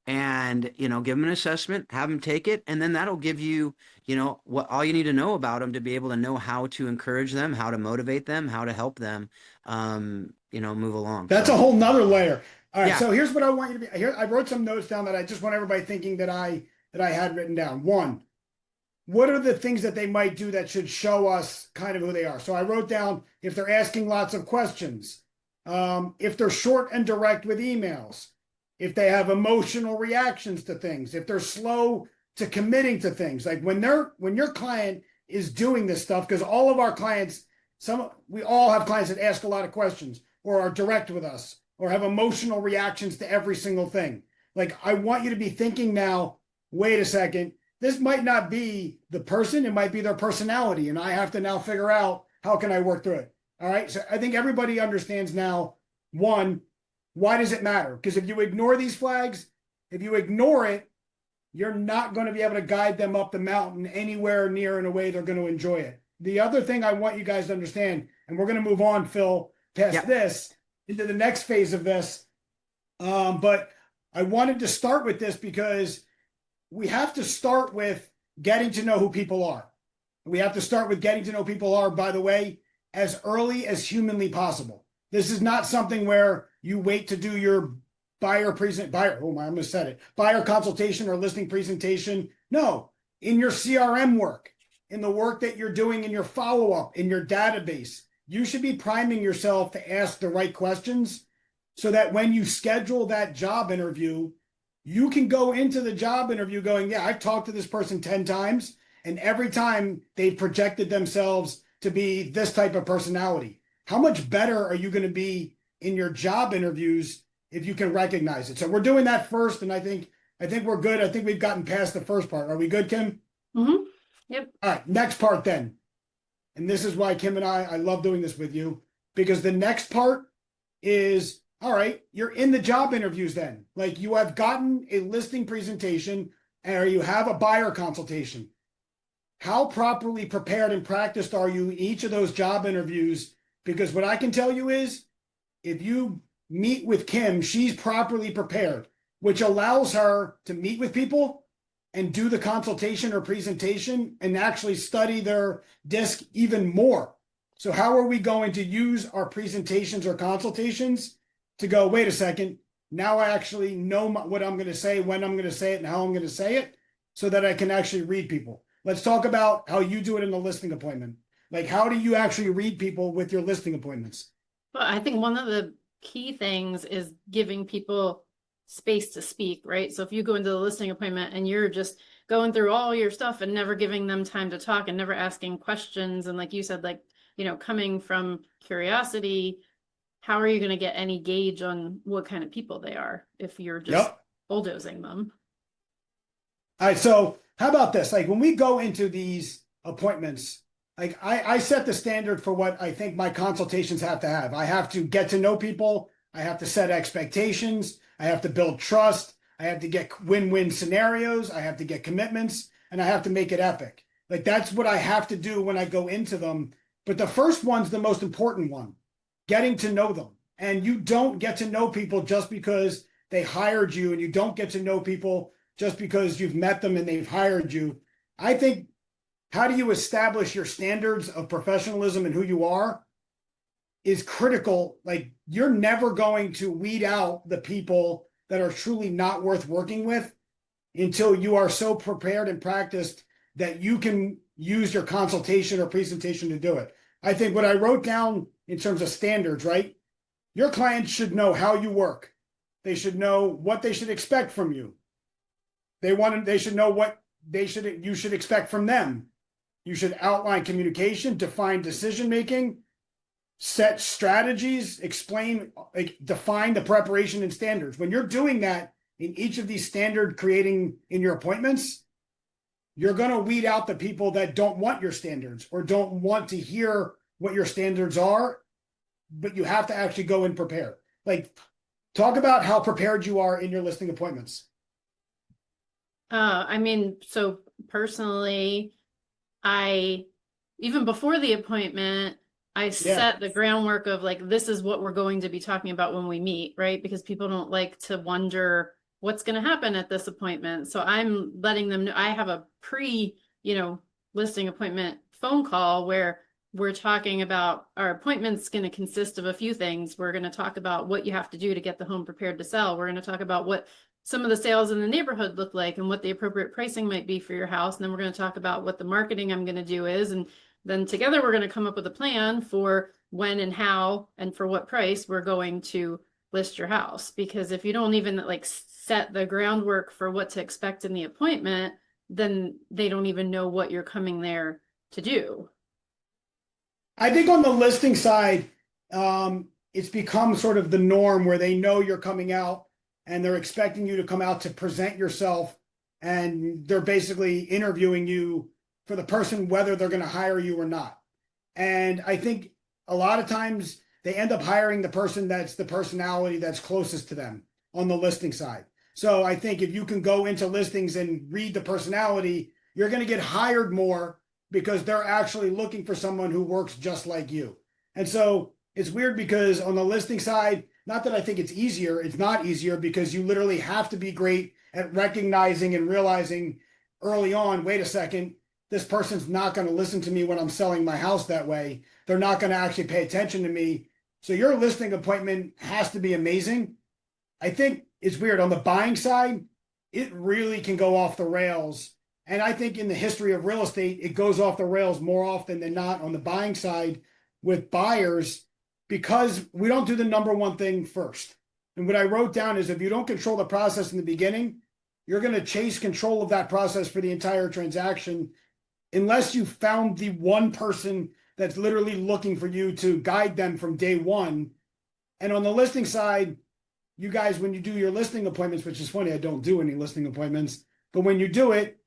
And, give them an assessment, have them take it, and then that'll give you, what all you need to know about them to be able to know how to encourage them, how to motivate them, how to help them, move along. That's So, a whole nother layer. All right, yeah. so here's what I want you to be. Here, I wrote some notes down that I just want everybody thinking that I had written down. One, what are the things that they might do that should show us kind of who they are? So I wrote down if they're asking lots of questions, if they're short and direct with emails, if they have emotional reactions to things, if they're slow to committing to things. Like when your client is doing this stuff, because all of our clients, we all have clients that ask a lot of questions or are direct with us or have emotional reactions to every single thing. Like I want you to be thinking now, wait a second, this might not be the person, it might be their personality. And I have to now figure out how can I work through it. All right. So I think everybody understands now, one, why does it matter? Because if you ignore these flags, if you ignore it, you're not going to be able to guide them up the mountain anywhere near in a way they're going to enjoy it. The other thing I want you guys to understand, and we're going to move on, Phil, past this into the next phase of this. But I wanted to start with this because we have to start with getting to know who people are. We have to start with getting to know people are, by the way, as early as humanly possible. This is not something where you wait to do your buyer consultation or listing presentation. No, in your CRM work, in the work that you're doing in your follow-up, in your database, you should be priming yourself to ask the right questions so that when you schedule that job interview, you can go into the job interview going, yeah, I've talked to this person 10 times, and every time they've projected themselves to be this type of personality. How much better are you going to be in your job interviews if you can recognize it? So we're doing that first, and I think we're good. I think we've gotten past the first part. Are we good, Kim? Mm-hmm. Yep. All right, next part then. And this is why Kim and I love doing this with you, because the next part is, all right, you're in the job interviews then. Like you have gotten a listing presentation or you have a buyer consultation. How properly prepared and practiced are you in each of those job interviews? Because what I can tell you is if you meet with Kim, she's properly prepared, which allows her to meet with people and do the consultation or presentation and actually study their disc even more. So how are we going to use our presentations or consultations to go, wait a second, now I actually know what I'm going to say, when I'm going to say it, and how I'm going to say it so that I can actually read people. Let's talk about how you do it in a listing appointment. Like, how do you actually read people with your listing appointments? Well, I think one of the key things is giving people space to speak, right? So if you go into the listing appointment and you're just going through all your stuff and never giving them time to talk and never asking questions, and like you said, like, coming from curiosity, how are you going to get any gauge on what kind of people they are if you're just bulldozing them? All right, so how about this? Like when we go into these appointments, like I set the standard for what I think my consultations have to have. I have to get to know people. I have to set expectations. I have to build trust. I have to get win-win scenarios. I have to get commitments, and I have to make it epic. Like that's what I have to do when I go into them. But the first one's the most important one, getting to know them. And you don't get to know people just because they hired you, and you don't get to know people just because you've met them and they've hired you. I think, how do you establish your standards of professionalism and who you are is critical. Like you're never going to weed out the people that are truly not worth working with until you are so prepared and practiced that you can use your consultation or presentation to do it. I think what I wrote down in terms of standards, right? Your clients should know how you work. They should know what they should expect from you. They should know what you should expect from them. You should outline communication, define decision-making, set strategies, define the preparation and standards. When you're doing that in each of these standard creating in your appointments, you're going to weed out the people that don't want your standards or don't want to hear what your standards are, but you have to actually go in prepared. Like, talk about how prepared you are in your listing appointments. So personally, even before the appointment, I set the groundwork of like, this is what we're going to be talking about when we meet, right? Because people don't like to wonder what's going to happen at this appointment. So I'm letting them know I have a listing appointment phone call where we're talking about our appointment's going to consist of a few things. We're going to talk about what you have to do to get the home prepared to sell. We're going to talk about what some of the sales in the neighborhood look like and what the appropriate pricing might be for your house. And then we're going to talk about what the marketing I'm going to do is. And then together we're going to come up with a plan for when and how and for what price we're going to list your house. Because if you don't even like set the groundwork for what to expect in the appointment, then they don't even know what you're coming there to do. I think on the listing side, it's become sort of the norm where they know you're coming out and they're expecting you to come out to present yourself, and they're basically interviewing you for the person, whether they're going to hire you or not. And I think a lot of times they end up hiring the person that's the personality that's closest to them on the listing side. So I think if you can go into listings and read the personality, you're going to get hired more because they're actually looking for someone who works just like you. And so it's weird because on the listing side, not that I think it's easier, it's not easier because you literally have to be great at recognizing and realizing early on, wait a second, this person's not going to listen to me when I'm selling my house that way. They're not going to actually pay attention to me. So your listing appointment has to be amazing. I think it's weird. On the buying side, it really can go off the rails. And I think in the history of real estate, it goes off the rails more often than not on the buying side with buyers because we don't do the number one thing first. And what I wrote down is if you don't control the process in the beginning, you're going to chase control of that process for the entire transaction unless you found the one person that's literally looking for you to guide them from day one. And on the listing side, you guys, when you do your listing appointments, which is funny, I don't do any listing appointments, but when you do it,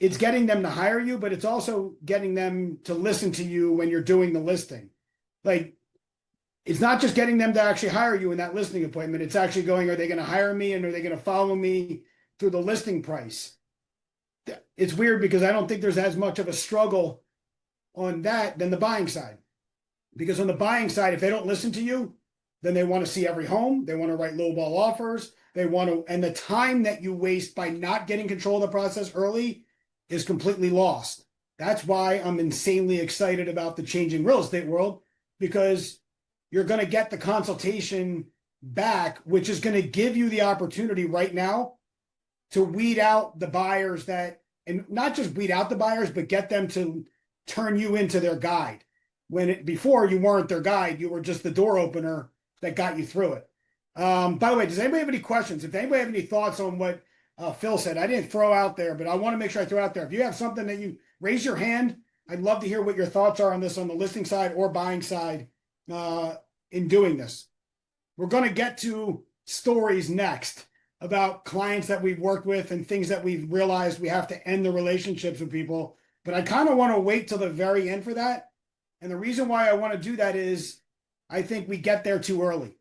it's getting them to hire you, but it's also getting them to listen to you when you're doing the listing. Like, it's not just getting them to actually hire you in that listing appointment. It's actually going, are they going to hire me and are they going to follow me through the listing price? It's weird because I don't think there's as much of a struggle on that than the buying side. Because on the buying side, if they don't listen to you, then they want to see every home. They want to write lowball offers. They want to, and the time that you waste by not getting control of the process early is completely lost. That's why I'm insanely excited about the changing real estate world, because you're going to get the consultation back, which is going to give you the opportunity right now to weed out the buyers that, and not just weed out the buyers, but get them to turn you into their guide. Before you weren't their guide, you were just the door opener that got you through it. By the way, does anybody have any questions? If anybody have any thoughts on what Phil said, I didn't throw out there, but I want to make sure I throw out there. If you have something that you raise your hand, I'd love to hear what your thoughts are on this on the listing side or buying side in doing this. We're going to get to stories next about clients that we've worked with and things that we've realized we have to end the relationships with people. But I kind of want to wait till the very end for that. And the reason why I want to do that is I think we get there too early.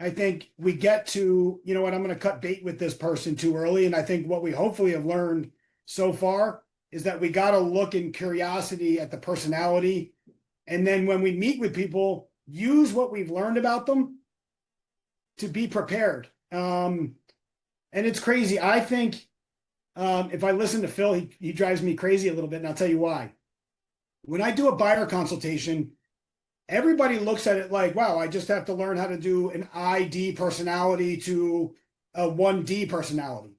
I think we get to, you know what, I'm going to cut bait with this person too early. And I think what we hopefully have learned so far is that we got to look in curiosity at the personality. And then when we meet with people, use what we've learned about them to be prepared. And it's crazy. I think if I listen to Phil, he drives me crazy a little bit, and I'll tell you why. When I do a buyer consultation, everybody looks at it like, wow, I just have to learn how to do an ID personality to a 1D personality.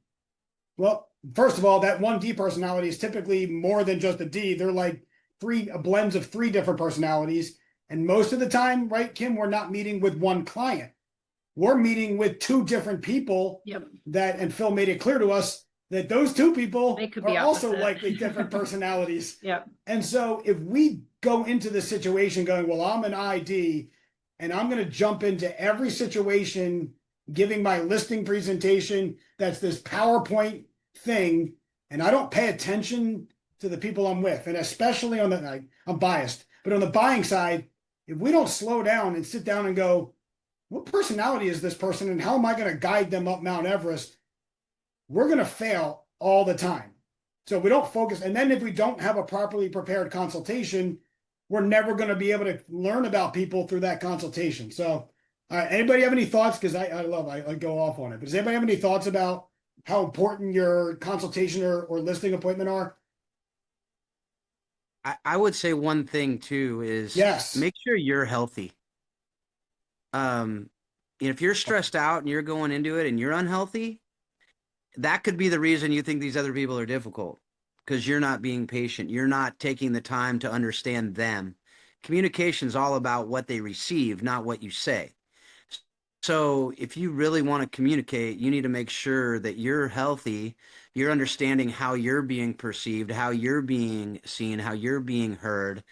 Well, first of all, that 1D personality is typically more than just a D. They're like blends of 3 different personalities. And most of the time, right, Kim, we're not meeting with one client. We're meeting with 2 different people. Yep. And Phil made it clear to us that those 2 people are also opposite. likely different personalities. Yep. And so if we go into the situation going, well, I'm an ID and I'm going to jump into every situation, giving my listing presentation, that's this PowerPoint thing, and I don't pay attention to the people I'm with, and especially I'm biased, but on the buying side, if we don't slow down and sit down and go, what personality is this person and how am I going to guide them up Mount Everest? We're going to fail all the time. So we don't focus. And then if we don't have a properly prepared consultation, we're never going to be able to learn about people through that consultation. So, anybody have any thoughts? Because I go off on it. But does anybody have any thoughts about how important your consultation or listing appointment are? I would say one thing too is Yes. make sure you're healthy. If you're stressed out and you're going into it and you're unhealthy, that could be the reason you think these other people are difficult, because you're not being patient. You're not taking the time to understand them. Communication is all about what they receive, not what you say. So if you really want to communicate, you need to make sure that you're healthy, you're understanding how you're being perceived, how you're being seen, how you're being heard,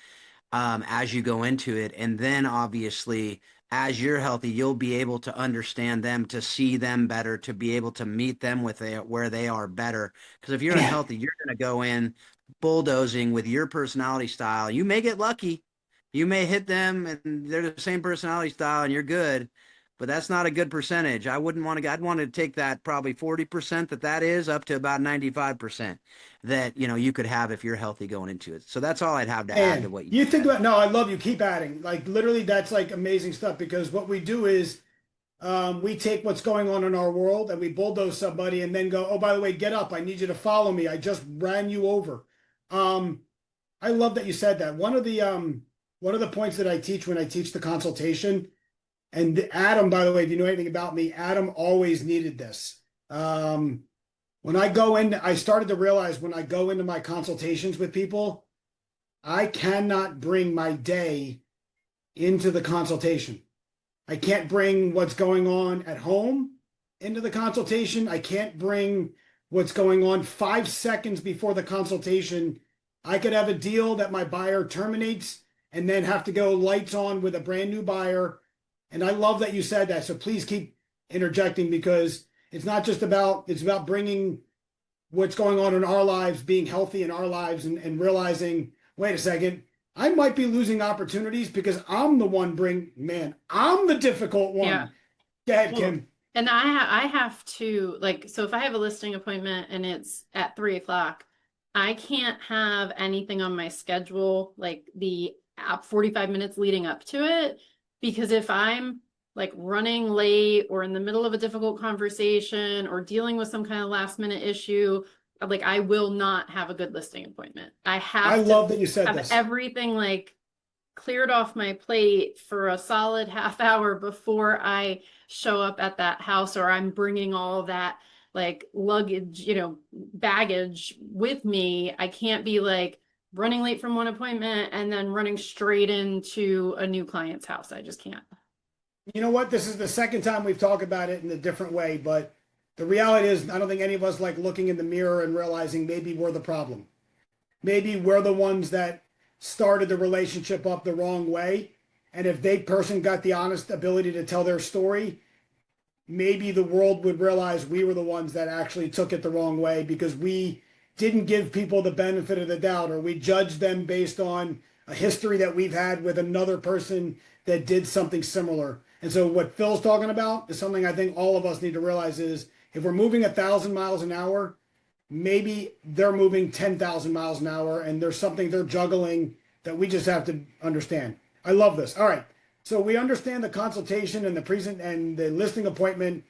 as you go into it. And then obviously, as you're healthy, you'll be able to understand them, to see them better, to be able to meet them where they are better. Because if you're unhealthy, you're going to go in bulldozing with your personality style. You may get lucky. You may hit them and they're the same personality style and you're good, but that's not a good percentage. I'd want to take that probably 40% that is up to about 95% that, you could have if you're healthy going into it. So that's all I'd have to add to And what you said. think about, no, I love you. Keep adding. Like literally, that's like amazing stuff because what we do is we take what's going on in our world and we bulldoze somebody and then go, oh, by the way, get up. I need you to follow me. I just ran you over. Um, I love that you said that. One of the points that I teach when I teach the consultation, and Adam, by the way, if you know anything about me, Adam always needed this. When I go in, I started to realize when I go into my consultations with people, I cannot bring my day into the consultation. I can't bring what's going on at home into the consultation. I can't bring what's going on 5 seconds before the consultation. I could have a deal that my buyer terminates and then have to go lights on with a brand new buyer. And I love that you said that. So please keep interjecting because it's not just about, it's about bringing what's going on in our lives, being healthy in our lives and realizing, wait a second, I might be losing opportunities because I'm the one I'm the difficult one. Yeah. Go ahead, Kim. And I have to so if I have a listing appointment and it's at 3 o'clock, I can't have anything on my schedule like the 45 minutes leading up to it, because if I'm like running late or in the middle of a difficult conversation or dealing with some kind of last minute issue, like I will not have a good listing appointment. I love that you said have this. everything like cleared off my plate for a solid half hour before I show up at that house, or I'm bringing all that like luggage, baggage with me. I can't be like running late from one appointment and then running straight into a new client's house. I just can't. You know what? This is the second time we've talked about it in a different way, but the reality is I don't think any of us like looking in the mirror and realizing maybe we're the problem. Maybe we're the ones that started the relationship up the wrong way. And if they person got the honest ability to tell their story, maybe the world would realize we were the ones that actually took it the wrong way because we didn't give people the benefit of the doubt, or we judged them based on a history that we've had with another person that did something similar. And so what Phil's talking about is something I think all of us need to realize is if we're moving 1,000 miles an hour, maybe they're moving 10,000 miles an hour and there's something they're juggling that we just have to understand. I love this. All right. So we understand the consultation and the present and the listing appointment.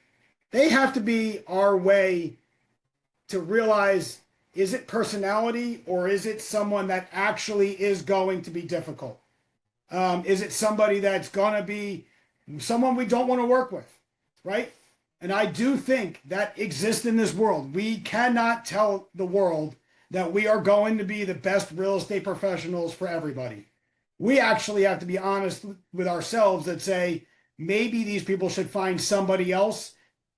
They have to be our way to realize, is it personality or is it someone that actually is going to be difficult? Is it somebody that's going to be someone we don't want to work with, right? And I do think that exists in this world. We cannot tell the world that we are going to be the best real estate professionals for everybody. We actually have to be honest with ourselves that say, maybe these people should find somebody else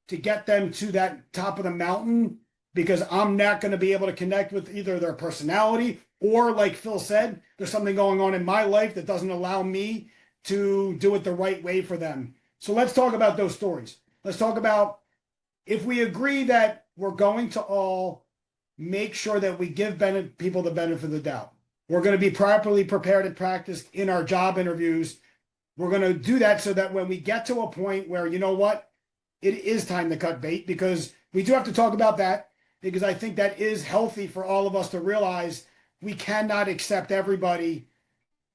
to get them to that top of the mountain because I'm not going to be able to connect with either their personality or, like Phil said, there's something going on in my life that doesn't allow me to do it the right way for them. So let's talk about those stories. Let's talk about if we agree that we're going to all make sure that we give people the benefit of the doubt. We're going to be properly prepared and practiced in our job interviews. We're going to do that so that when we get to a point where, you know what, it is time to cut bait, because we do have to talk about that, because I think that is healthy for all of us to realize we cannot accept everybody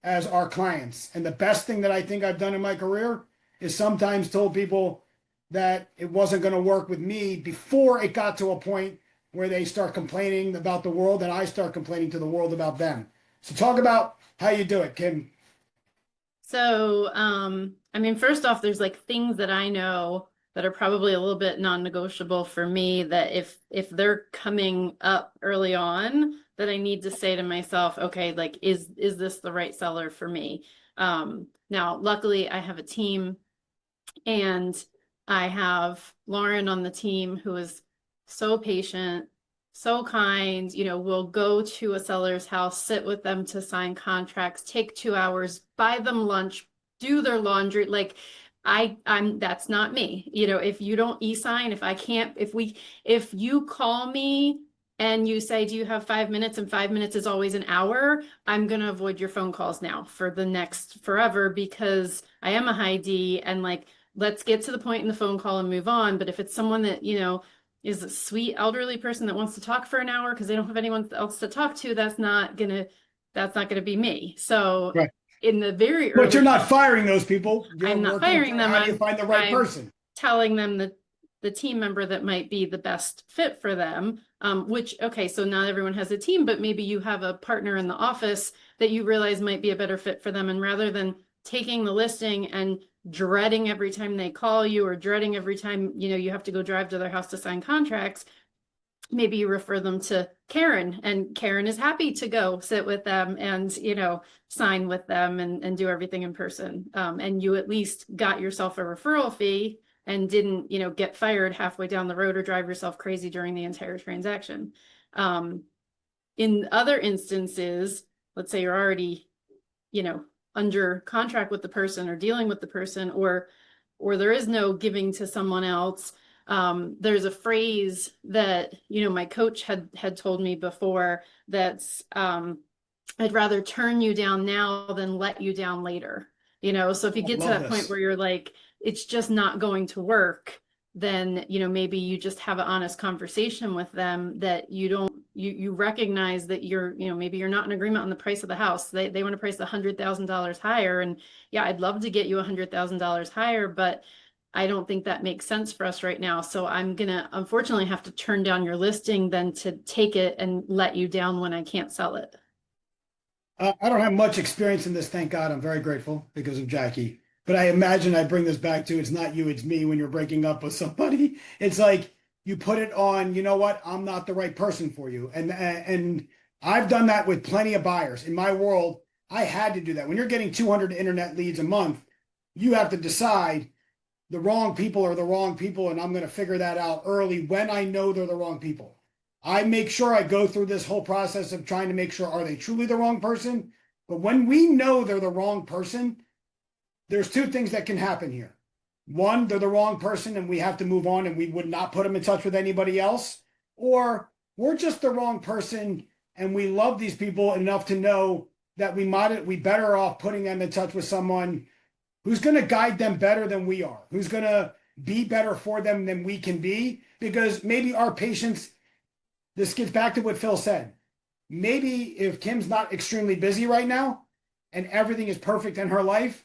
as our clients. And the best thing that I think I've done in my career is sometimes told people that it wasn't going to work with me before it got to a point where they start complaining about the world and I start complaining to the world about them. So talk about how you do it, Kim. So, I mean, first off, there's like things that I know that are probably a little bit non-negotiable for me that if they're coming up early on, that I need to say to myself, okay, like is this the right seller for me? Now, luckily I have a team, and I have Lauren on the team who is so patient, so kind, will go to a seller's house, sit with them to sign contracts, take 2 hours, buy them lunch, do their laundry. Like I'm that's not me. If you don't e-sign, if you call me and you say, do you have 5 minutes? And 5 minutes is always an hour, I'm going to avoid your phone calls now for the next forever, because I am a high D, and like, let's get to the point in the phone call and move on. But if it's someone that, is a sweet elderly person that wants to talk for an hour because they don't have anyone else to talk to, that's not gonna be me. So Right. in the very But you're early, not firing those people. You're I'm not working firing through them. how do you find the right I'm person? telling them that the team member that might be the best fit for them. Okay, so not everyone has a team, but maybe you have a partner in the office that you realize might be a better fit for them. And rather than taking the listing and dreading every time they call you, or dreading every time, you have to go drive to their house to sign contracts, maybe you refer them to Karen, and Karen is happy to go sit with them and, sign with them and do everything in person. And you at least got yourself a referral fee and didn't, get fired halfway down the road or drive yourself crazy during the entire transaction. In other instances, let's say you're already, under contract with the person or dealing with the person, or there is no giving to someone else. There's a phrase that, my coach had told me before, that's, I'd rather turn you down now than let you down later. So if you I get to love that point this. where you're like, it's just not going to work, then, maybe you just have an honest conversation with them, that you recognize that maybe you're not in agreement on the price of the house. They want to price $100,000 higher. And yeah, I'd love to get you $100,000 higher, but I don't think that makes sense for us right now. So I'm going to unfortunately have to turn down your listing than to take it and let you down when I can't sell it. I don't have much experience in this. Thank God. I'm very grateful because of Jackie. But I imagine I bring this back to it's not you, it's me when you're breaking up with somebody. It's like you put it on, you know what? I'm not the right person for you. And I've done that with plenty of buyers. In my world, I had to do that. When you're getting 200 internet leads a month, you have to decide the wrong people are the wrong people, and I'm going to figure that out early when I know they're the wrong people. I make sure I go through this whole process of trying to make sure, are they truly the wrong person? But when we know they're the wrong person, there's two things that can happen here. One, they're the wrong person and we have to move on and we would not put them in touch with anybody else. Or we're just the wrong person and we love these people enough to know that we better off putting them in touch with someone who's going to guide them better than we are, who's going to be better for them than we can be, because maybe our patience, this gets back to what Phil said. Maybe if Kim's not extremely busy right now and everything is perfect in her life,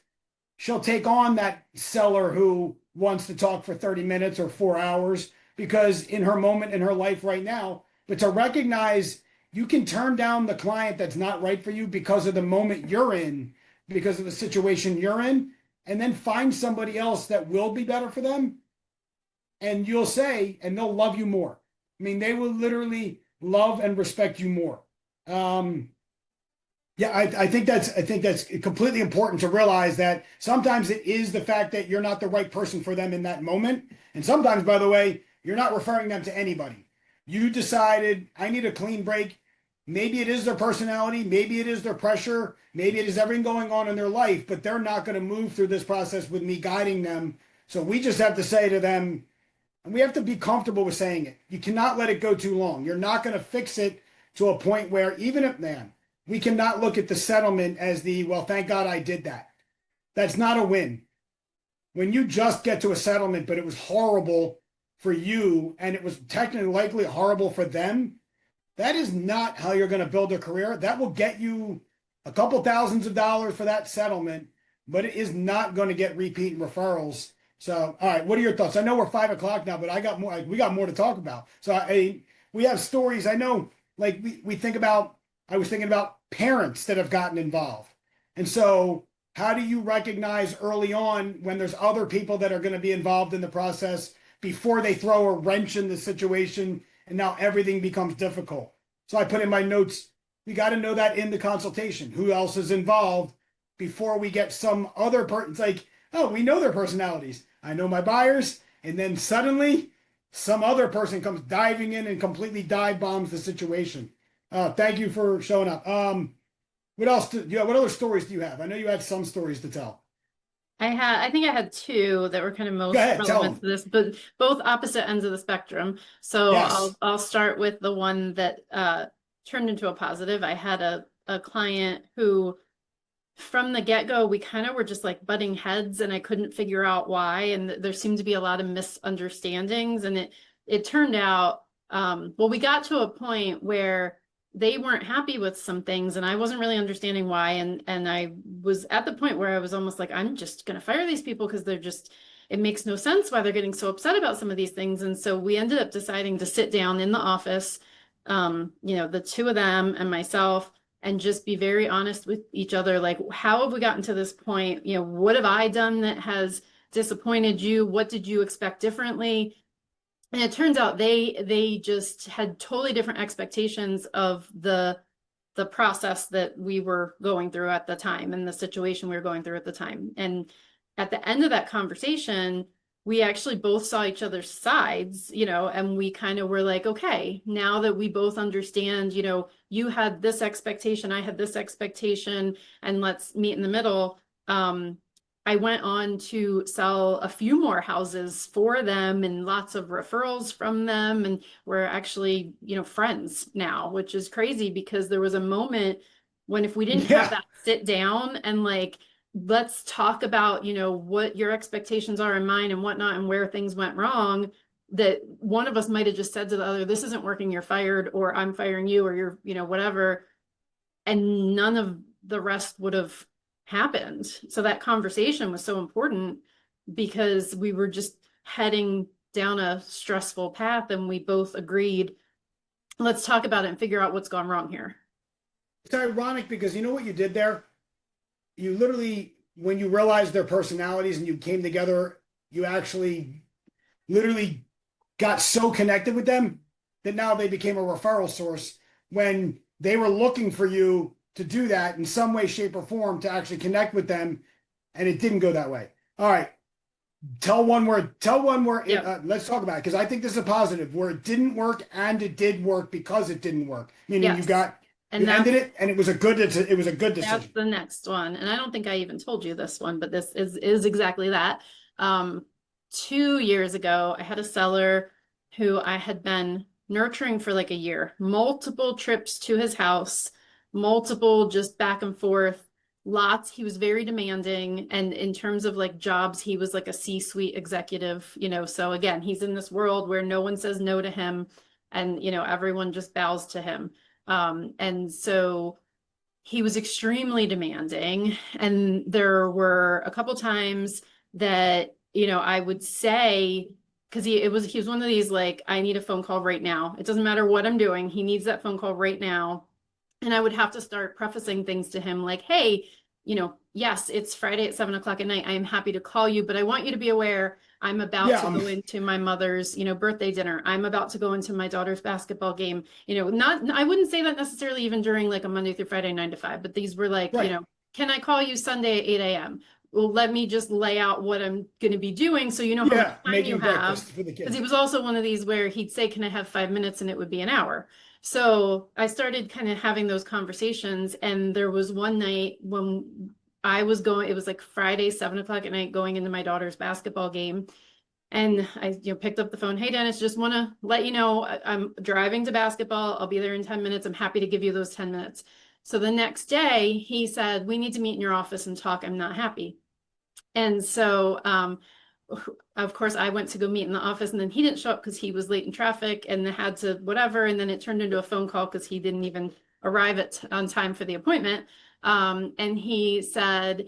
she'll take on that seller who wants to talk for 30 minutes or 4 hours because in her moment in her life right now. But to recognize you can turn down the client that's not right for you because of the moment you're in, because of the situation you're in, and then find somebody else that will be better for them. And you'll say, and they'll love you more. I mean, they will literally love and respect you more. Yeah, I think that's completely important to realize that sometimes it is the fact that you're not the right person for them in that moment. And sometimes, by the way, you're not referring them to anybody. You decided, I need a clean break. Maybe it is their personality. Maybe it is their pressure. Maybe it is everything going on in their life, but they're not going to move through this process with me guiding them. So we just have to say to them, and we have to be comfortable with saying it. You cannot let it go too long. You're not going to fix it to a point where even if, man, we cannot look at the settlement as well, thank God I did that. That's not a win. When you just get to a settlement, but it was horrible for you and it was technically likely horrible for them, that is not how you're going to build a career. That will get you a couple thousands of dollars for that settlement, but it is not going to get repeat referrals. So, all right, what are your thoughts? I know we're 5 o'clock now, but I got more. We got more to talk about. So, we have stories. I know, like we think about. I was thinking about parents that have gotten involved, and so how do you recognize early on when there's other people that are going to be involved in the process before they throw a wrench in the situation and now everything becomes difficult? So I put in my notes, we got to know that in the consultation, who else is involved before we get some other person. It's like, oh, we know their personalities. I know my buyers. And then suddenly some other person comes diving in and completely dive bombs the situation. Thank you for showing up. What else? What other stories do you have? I know you had some stories to tell. I think I had two that were kind of most Go ahead, tell relevant them. to this, but both opposite ends of the spectrum. So Yes. I'll start with the one that turned into a positive. I had a client who from the get-go, we kind of were just like butting heads and I couldn't figure out why. And there seemed to be a lot of misunderstandings. And it turned out, well, we got to a point where they weren't happy with some things and I wasn't really understanding why. And I was at the point where I was almost like, I'm just going to fire these people because it makes no sense why they're getting so upset about some of these things. And so we ended up deciding to sit down in the office, the two of them and myself, and just be very honest with each other. Like, how have we gotten to this point? What have I done that has disappointed you? What did you expect differently? And it turns out they just had totally different expectations of the process that we were going through at the time and the situation we were going through at the time. And at the end of that conversation, we actually both saw each other's sides, and we kind of were like, okay, now that we both understand, you had this expectation, I had this expectation, and let's meet in the middle. I went on to sell a few more houses for them and lots of referrals from them. And we're actually, friends now, which is crazy because there was a moment when if we didn't have that sit down and like, let's talk about, what your expectations are and mine and whatnot and where things went wrong, that one of us might have just said to the other, this isn't working, you're fired, or I'm firing you, or you're, whatever. And none of the rest would have happened. So that conversation was so important because we were just heading down a stressful path and we both agreed, let's talk about it and figure out what's gone wrong here. It's ironic because you know what you did there? You literally, when you realized their personalities and you came together, you actually literally got so connected with them that now they became a referral source when they were looking for you to do that in some way, shape, or form to actually connect with them. And it didn't go that way. All right. Tell one word. Yep. Let's talk about it because I think this is a positive where it didn't work and it did work because it didn't work. Meaning Yes. you ended it and it was a good decision. That's the next one. And I don't think I even told you this one, but this is exactly that. 2 years ago, I had a seller who I had been nurturing for like a year, multiple trips to his house, multiple just back and forth, lots. He was very demanding. And in terms of like jobs, he was like a C-suite executive, so again, he's in this world where no one says no to him and, everyone just bows to him. And so he was extremely demanding. And there were a couple times that, I would say, because he was one of these like, I need a phone call right now. It doesn't matter what I'm doing. He needs that phone call right now. And I would have to start prefacing things to him like, hey, yes, it's Friday at 7 o'clock at night. I am happy to call you, but I want you to be aware I'm about to go into my mother's, birthday dinner. I'm about to go into my daughter's basketball game. I wouldn't say that necessarily even during like a Monday through Friday 9 to 5, but these were like, Right. Can I call you Sunday at 8 a.m.? Well, let me just lay out what I'm going to be doing so you know how much time you have. Because he was also one of these where he'd say, can I have 5 minutes? And it would be an hour. So I started kind of having those conversations. And there was one night when I was going, it was like Friday, 7 o'clock at night, going into my daughter's basketball game. And I picked up the phone. Hey, Dennis, just want to let you know I'm driving to basketball. I'll be there in 10 minutes. I'm happy to give you those 10 minutes. So the next day he said, we need to meet in your office and talk. I'm not happy. And so, of course, I went to go meet in the office and then he didn't show up because he was late in traffic and had to whatever. And then it turned into a phone call because he didn't even arrive on time for the appointment. And he said,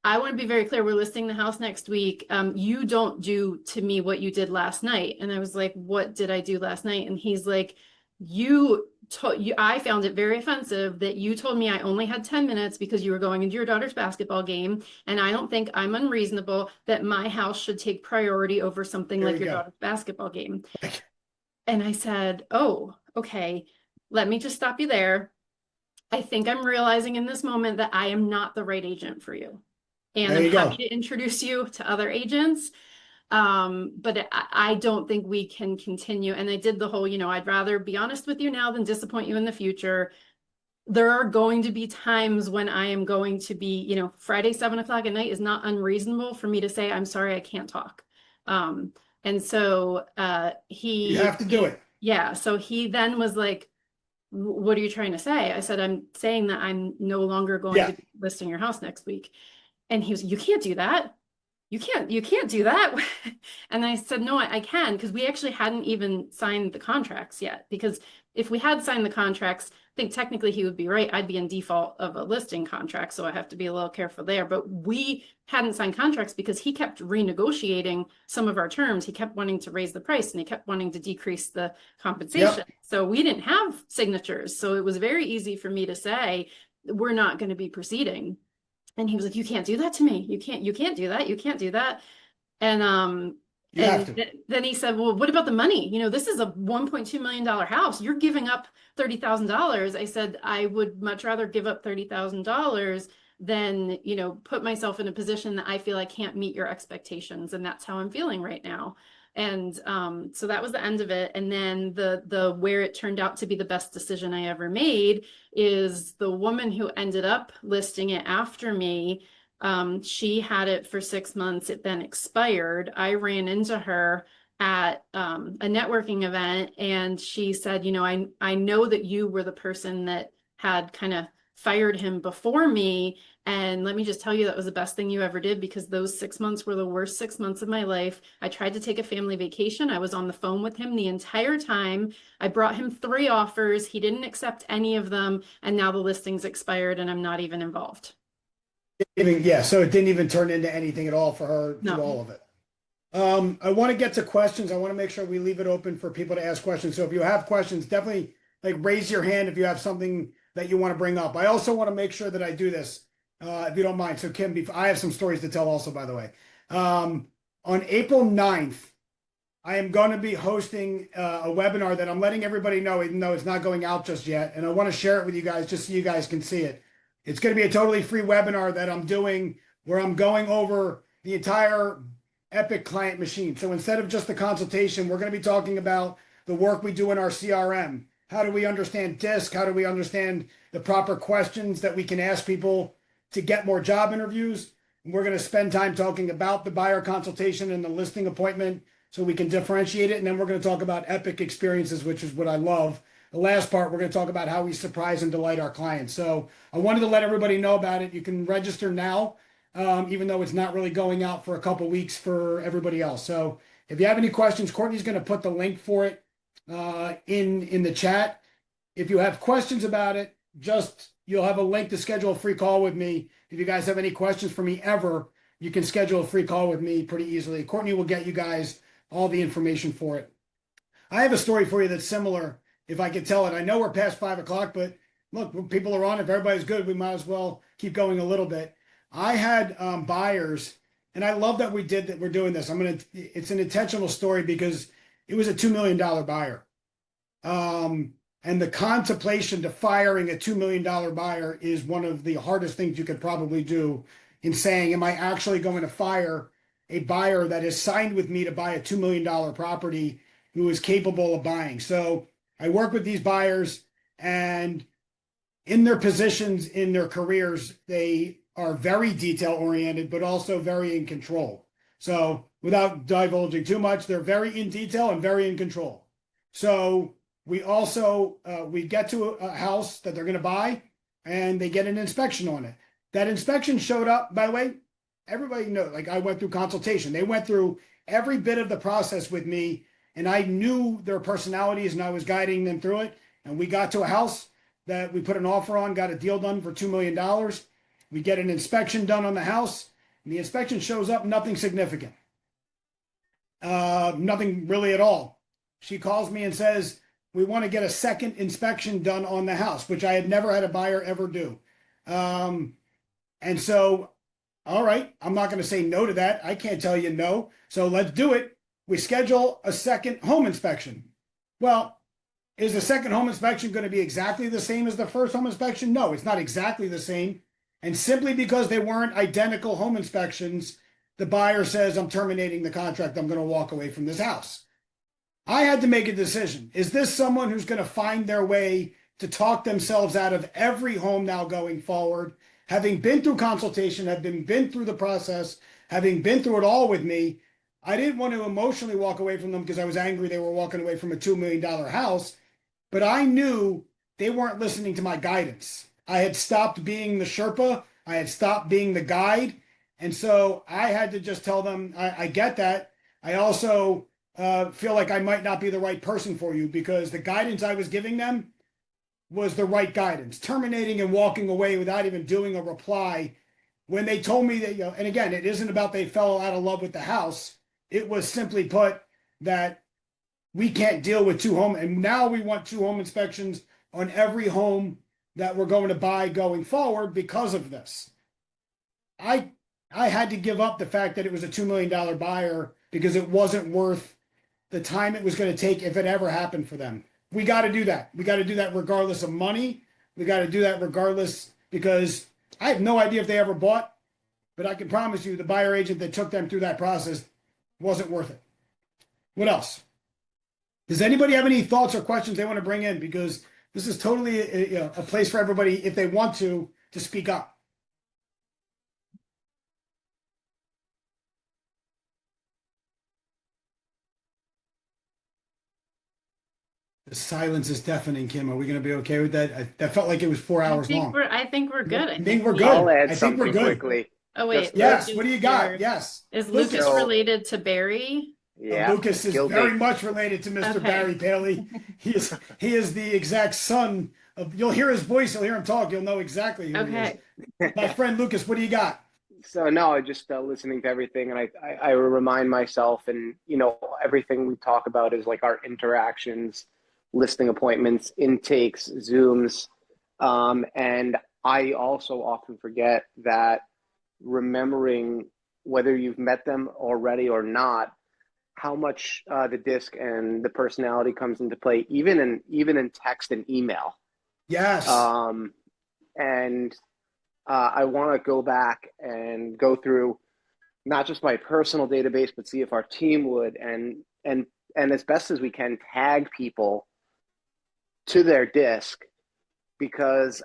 I want to be very clear. We're listing the house next week. You don't do to me what you did last night. And I was like, what did I do last night? And he's like, I found it very offensive that you told me I only had 10 minutes because you were going into your daughter's basketball game. And I don't think I'm unreasonable that my house should take priority over something There like you your go. daughter's basketball game. And I said, oh, okay, let me just stop you there. I think I'm realizing in this moment that I am not the right agent for you. And There I'm you happy go. to introduce you to other agents. But I don't think we can continue. And I did the whole, I'd rather be honest with you now than disappoint you in the future. There are going to be times when I am going to be, Friday, 7 o'clock at night is not unreasonable for me to say, I'm sorry, I can't talk. And so You have to do it. yeah. So he then was like, what are you trying to say? I said, I'm saying that I'm no longer going Yeah. to be listing your house next week. And he was, you can't do that. You can't do that. And I said, no, I can, because we actually hadn't even signed the contracts yet. Because if we had signed the contracts, I think technically he would be right. I'd be in default of a listing contract. So I have to be a little careful there. But we hadn't signed contracts because he kept renegotiating some of our terms. He kept wanting to raise the price and he kept wanting to decrease the compensation. Yep. So we didn't have signatures. So it was very easy for me to say, we're not going to be proceeding. And he was like, you can't do that to me. You can't do that. You can't do that. And You have to. then he said, well, what about the money? This is a $1.2 million house. You're giving up $30,000. I said, I would much rather give up $30,000 than, put myself in a position that I feel I can't meet your expectations. And that's how I'm feeling right now. And so that was the end of it. And then the where it turned out to be the best decision I ever made is the woman who ended up listing it after me. She had it for 6 months. It then expired. I ran into her at a networking event and she said, I know that you were the person that had kind of fired him before me. And let me just tell you, that was the best thing you ever did, because those 6 months were the worst 6 months of my life. I tried to take a family vacation. I was on the phone with him the entire time. I brought him 3 offers. He didn't accept any of them. And now the listing's expired and I'm not even involved. Yeah, so it didn't even turn into anything at all for her through No. all of it. I want to get to questions. I want to make sure we leave it open for people to ask questions. So if you have questions, definitely raise your hand if you have something that you want to bring up. I also want to make sure that I do this, if you don't mind. So Kim, I have some stories to tell also, by the way. On April 9th, I am going to be hosting a webinar that I'm letting everybody know, even though it's not going out just yet. And I want to share it with you guys just so you guys can see it. It's going to be a totally free webinar that I'm doing where I'm going over the entire Epic client machine. So instead of just the consultation, we're going to be talking about the work we do in our CRM. How do we understand DISC? How do we understand the proper questions that we can ask people to get more job interviews? And we're going to spend time talking about the buyer consultation and the listing appointment so we can differentiate it. And then we're going to talk about Epic experiences, which is what I love. The last part, we're going to talk about how we surprise and delight our clients. So I wanted to let everybody know about it. You can register now, even though it's not really going out for a couple weeks for everybody else. So if you have any questions, Courtney's going to put the link for it in the chat. If you have questions about it, you'll have a link to schedule a free call with me. If you guys have any questions for me ever, you can schedule a free call with me pretty easily. Courtney will get you guys all the information for it. I have a story for you that's similar, if I could tell it. I know we're past 5 o'clock, but look, when people are on, if everybody's good, we might as well keep going a little bit. I had buyers, and I love that we're doing this. It's an intentional story because it was a $2 million buyer. And the contemplation to firing a $2 million buyer is one of the hardest things you could probably do, in saying, am I actually going to fire a buyer that has signed with me to buy a $2 million property who is capable of buying? So I work with these buyers, and in their positions in their careers, they are very detail oriented, but also very in control. So without divulging too much, they're very in detail and very in control. So we also, we get to a house that they're going to buy, and they get an inspection on it. That inspection showed up, by the way, everybody knows, I went through consultation. They went through every bit of the process with me, and I knew their personalities and I was guiding them through it. And we got to a house that we put an offer on, got a deal done for $2 million. We get an inspection done on the house, and the inspection shows up nothing significant. Nothing really at all. She calls me and says, we want to get a second inspection done on the house, which I had never had a buyer ever do. And so, all right, I'm not going to say no to that. I can't tell you no. So let's do it. We schedule a second home inspection. Well, is the second home inspection going to be exactly the same as the first home inspection? No, it's not exactly the same. And simply because they weren't identical home inspections, the buyer says, I'm terminating the contract. I'm going to walk away from this house. I had to make a decision. Is this someone who's going to find their way to talk themselves out of every home now going forward, having been through consultation, having been through the process, having been through it all with me? I didn't want to emotionally walk away from them because I was angry they were walking away from a $2 million house, but I knew they weren't listening to my guidance. I had stopped being the Sherpa. I had stopped being the guide. And so I had to just tell them, I get that. I also feel like I might not be the right person for you, because the guidance I was giving them was the right guidance. Terminating and walking away without even doing a reply when they told me that, and again, it isn't about they fell out of love with the house. It was simply put that we can't deal with two home, and now we want two home inspections on every home that we're going to buy going forward because of this. I had to give up the fact that it was a $2 million buyer because it wasn't worth the time it was going to take if it ever happened for them. We got to do that. We got to do that regardless of money. We got to do that regardless, because I have no idea if they ever bought, but I can promise you the buyer agent that took them through that process wasn't worth it. What else? Does anybody have any thoughts or questions they want to bring in? Because this is totally a place for everybody, if they want to speak up. The silence is deafening, Kim. Are we going to be okay with that? That felt like it was 4 hours long. I think we're good. I think we're good. I'll add I think we're something good. quickly. Oh wait, Yes. Lucas What do you got? here. Yes. Is Lucas. Lucas related to Barry? Yeah, Lucas is guilty. very much related to Mr. Okay. Barry Paley. He is the exact son of. You'll hear his voice. You'll hear him talk. You'll know exactly who Okay. he is. My friend Lucas, what do you got? So no, just listening to everything, and I remind myself, and everything we talk about is like our interactions, listing appointments, intakes, Zooms, and I also often forget that remembering whether you've met them already or not, how much the disc and the personality comes into play, even in text and email. Yes. And I want to go back and go through not just my personal database, but see if our team would, and as best as we can, tag people to their disc, because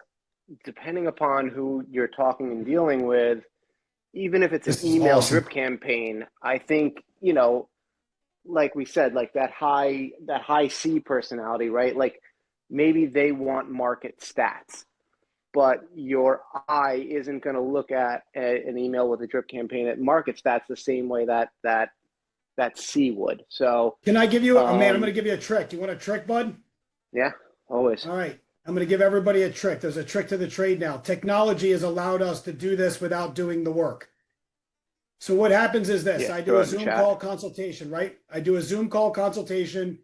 depending upon who you're talking and dealing with, even if it's This an is email awesome. drip campaign, I think, like we said, like that high C personality, right? Like maybe they want market stats, but your eye isn't going to look at an email with a drip campaign at market stats the same way that C would. So Can I give you I'm going to give you a trick. You want a trick, bud? yeah, always. All right. I'm going to give everybody a trick. There's a trick to the trade now. Technology has allowed us to do this without doing the work. So what happens is this. Yeah, I do throw a it in the Zoom chat. call consultation, right? I do a Zoom call consultation.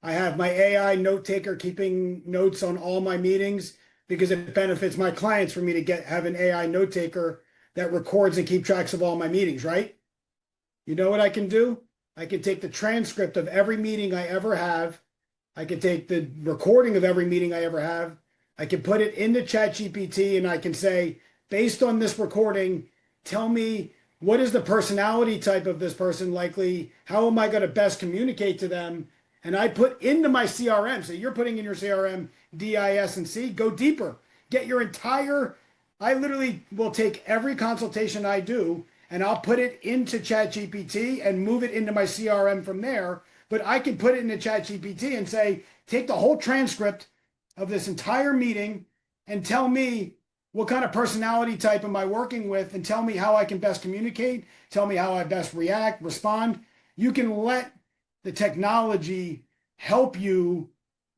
I have my AI note taker keeping notes on all my meetings, because it benefits my clients for me to have an AI note taker that records and keep tracks of all my meetings, right? You know what I can do? I can take the transcript of every meeting I ever have. I can take the recording of every meeting I ever have. I can put it into ChatGPT, and I can say, based on this recording, tell me, what is the personality type of this person likely? How am I going to best communicate to them? And I put into my CRM. So you're putting in your CRM, DIS and C, go deeper. Get your entire, I literally will take every consultation I do and I'll put it into ChatGPT and move it into my CRM from there. But I can put it into ChatGPT and say, take the whole transcript of this entire meeting and tell me what kind of personality type am I working with, and tell me how I can best communicate, tell me how I best respond. You can let the technology help you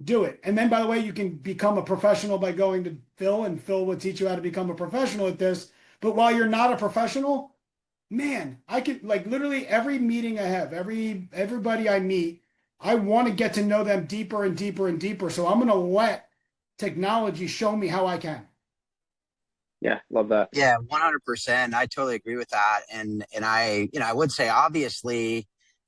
do it. And then, by the way, you can become a professional by going to Phil, and Phil will teach you how to become a professional at this. But while you're not a professional, man, I could like literally every meeting I have, everybody I meet, I want to get to know them deeper and deeper and deeper. So I'm going to let technology show me how I can. Yeah, love that. Yeah, 100%. I totally agree with that. And I would say obviously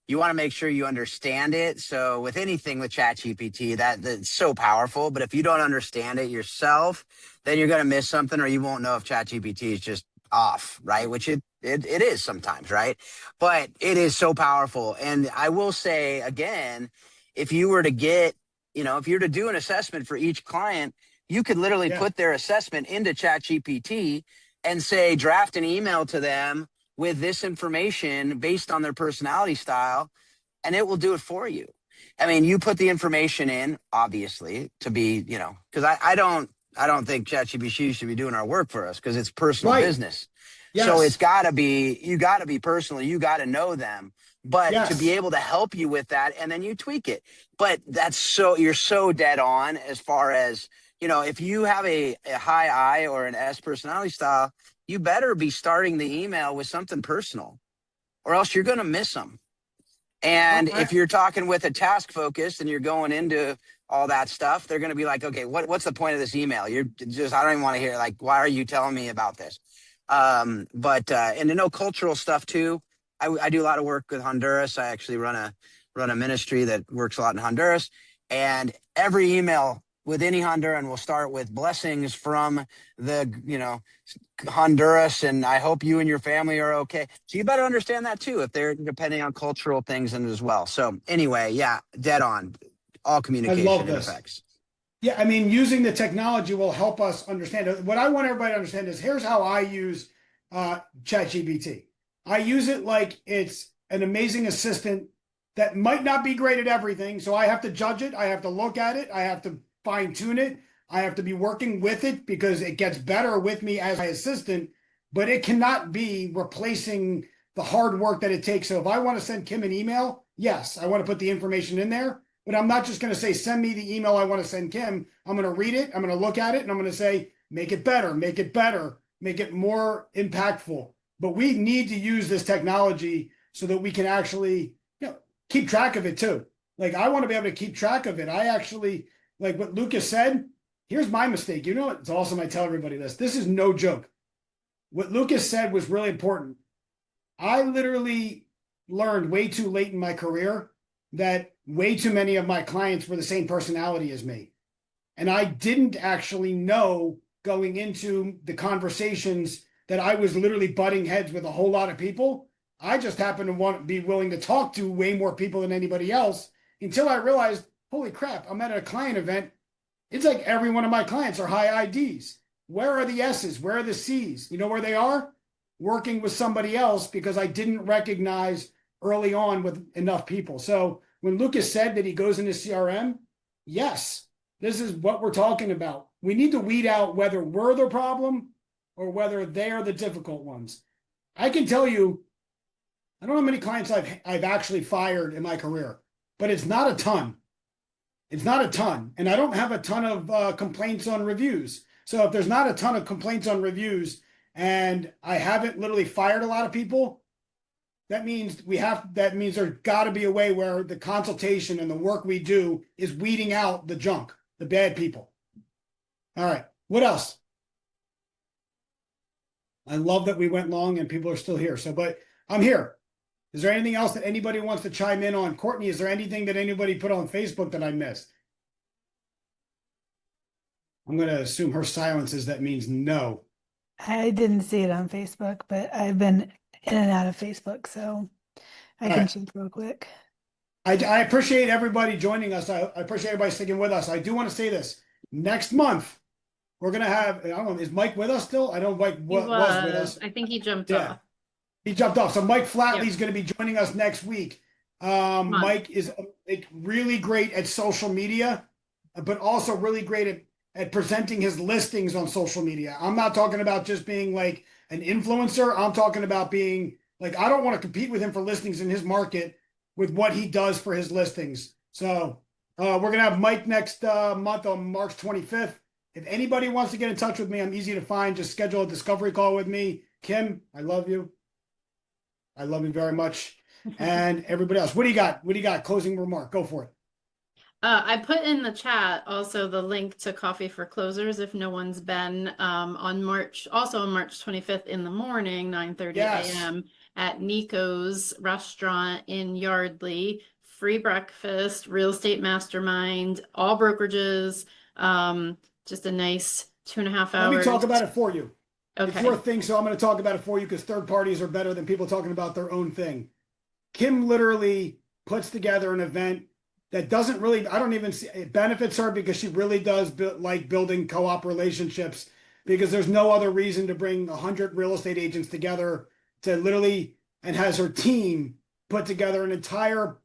you want to make sure you understand it. So with anything with ChatGPT, that's so powerful. But if you don't understand it yourself, then you're gonna miss something, or you won't know if ChatGPT is just off, right? Which it is sometimes, right? But it is so powerful. And I will say again, if you were to get, if you were to do an assessment for each client, you could literally Yeah. put their assessment into ChatGPT and say, draft an email to them with this information based on their personality style, and it will do it for you. I mean, you put the information in, obviously, to be, because I don't think ChatGPT should be doing our work for us because it's personal Right. business. Yes. So you got to be personal. You got to know them, but to be Yes. able to help you with that, and then you tweak it. But you're so dead on as far as, if you have a high I or an S personality style, you better be starting the email with something personal, or else you're going to miss them. And if you're talking with a task focus and you're going into all that stuff, they're going to be like, okay, what's the point of this email? I don't even want to hear, like, why are you telling me about this? And to know cultural stuff too. I do a lot of work with Honduras. I actually run a ministry that works a lot in Honduras, and every email with any Honduran will start with blessings from the, Honduras, and I hope you and your family are okay. So you better understand that too, if they're depending on cultural things and as well. So anyway, yeah, dead on. All I communication love it this. affects. Yeah, I mean, using the technology will help us understand. What I want everybody to understand is here's how I use ChatGPT. I use it like it's an amazing assistant that might not be great at everything. So I have to judge it. I have to look at it. I have to fine tune it. I have to be working with it because it gets better with me as my assistant, but it cannot be replacing the hard work that it takes. So if I want to send Kim an email, yes, I want to put the information in there. But I'm not just going to say, send me the email I want to send Kim. I'm going to read it. I'm going to look at it, and I'm going to say, make it better, make it better, make it more impactful. But we need to use this technology so that we can actually, keep track of it too. Like, I want to be able to keep track of it. I actually, like what Lucas said, here's my mistake. It's awesome. I tell everybody this. This is no joke. What Lucas said was really important. I literally learned way too late in my career that way too many of my clients were the same personality as me. And I didn't actually know going into the conversations that I was literally butting heads with a whole lot of people. I just happened to want to be willing to talk to way more people than anybody else until I realized, holy crap, I'm at a client event. It's like every one of my clients are high IDs. Where are the S's? Where are the C's? You know where they are? Working with somebody else because I didn't recognize early on with enough people. So when Lucas said that he goes into CRM, yes, this is what we're talking about. We need to weed out whether we're the problem or whether they are the difficult ones. I can tell you, I don't know how many clients I've actually fired in my career, but it's not a ton. It's not a ton. And I don't have a ton of complaints on reviews. So if there's not a ton of complaints on reviews and I haven't literally fired a lot of people, that means there's got to be a way where the consultation and the work we do is weeding out the junk, the bad people. All right. What else? I love that we went long and people are still here. But I'm here. Is there anything else that anybody wants to chime in on? Courtney, is there anything that anybody put on Facebook that I missed? I'm going to assume her silence is that means no. I didn't see it on Facebook, but I've been in and out of Facebook, so I can check real quick. I appreciate everybody joining us. I appreciate everybody sticking with us. I do want to say this. Next month, we're going to have, I don't know, is Mike with us still? I know Mike was with us. I think he jumped Yeah. off. He jumped off. So Mike Flatley is going to be joining us next week. Mike is really great at social media, but also really great at presenting his listings on social media. I'm not talking about just being like an influencer. I'm talking about being like, I don't want to compete with him for listings in his market with what he does for his listings. So We're going to have Mike next month on March 25th. If anybody wants to get in touch with me, I'm easy to find. Just schedule a discovery call with me. Kim, I love you. I love you very much. And everybody else, what do you got? What do you got? Closing remark. Go for it. I put in the chat also the link to Coffee for Closers if no one's been on March 25th in the morning, 9:30 Yes. a.m. at Nico's restaurant in Yardley. Free breakfast, real estate mastermind, all brokerages, just a nice 2.5 hours. Let me talk about it for you. Okay. It's your thing, so I'm going to talk about it for you because third parties are better than people talking about their own thing. Kim literally puts together an event that doesn't really, I don't even see, it benefits her because she really does like building co-op relationships, because there's no other reason to bring 100 real estate agents together to literally, and has her team put together an entire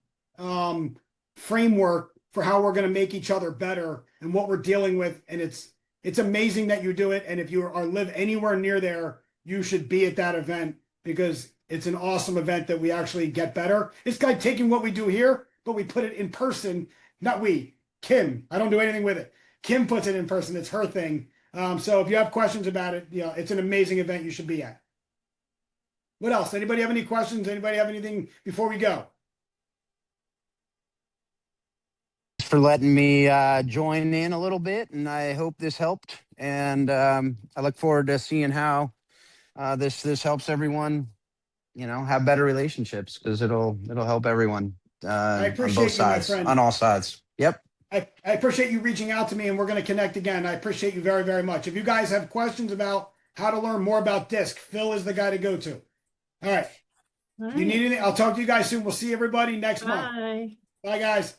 framework for how we're going to make each other better and what we're dealing with. And it's amazing that you do it. And if you are live anywhere near there, you should be at that event because it's an awesome event that we actually get better. It's like taking what we do here, but we put it in person. Not we, Kim. I don't do anything with it. Kim puts it in person. It's her thing. So if you have questions about it, it's an amazing event you should be at. What else? Anybody have any questions? Anybody have anything before we go? For letting me join in a little bit, and I hope this helped. And I look forward to seeing how this helps everyone, have better relationships, because it'll help everyone I on appreciate both you, my sides, friend. on all sides. Yep. I appreciate you reaching out to me, and we're going to connect again. I appreciate you very, very much. If you guys have questions about how to learn more about DISC, Phil is the guy to go to. All right. All You need right. anything? I'll talk to you guys soon. We'll see everybody next month. Bye. Bye, guys.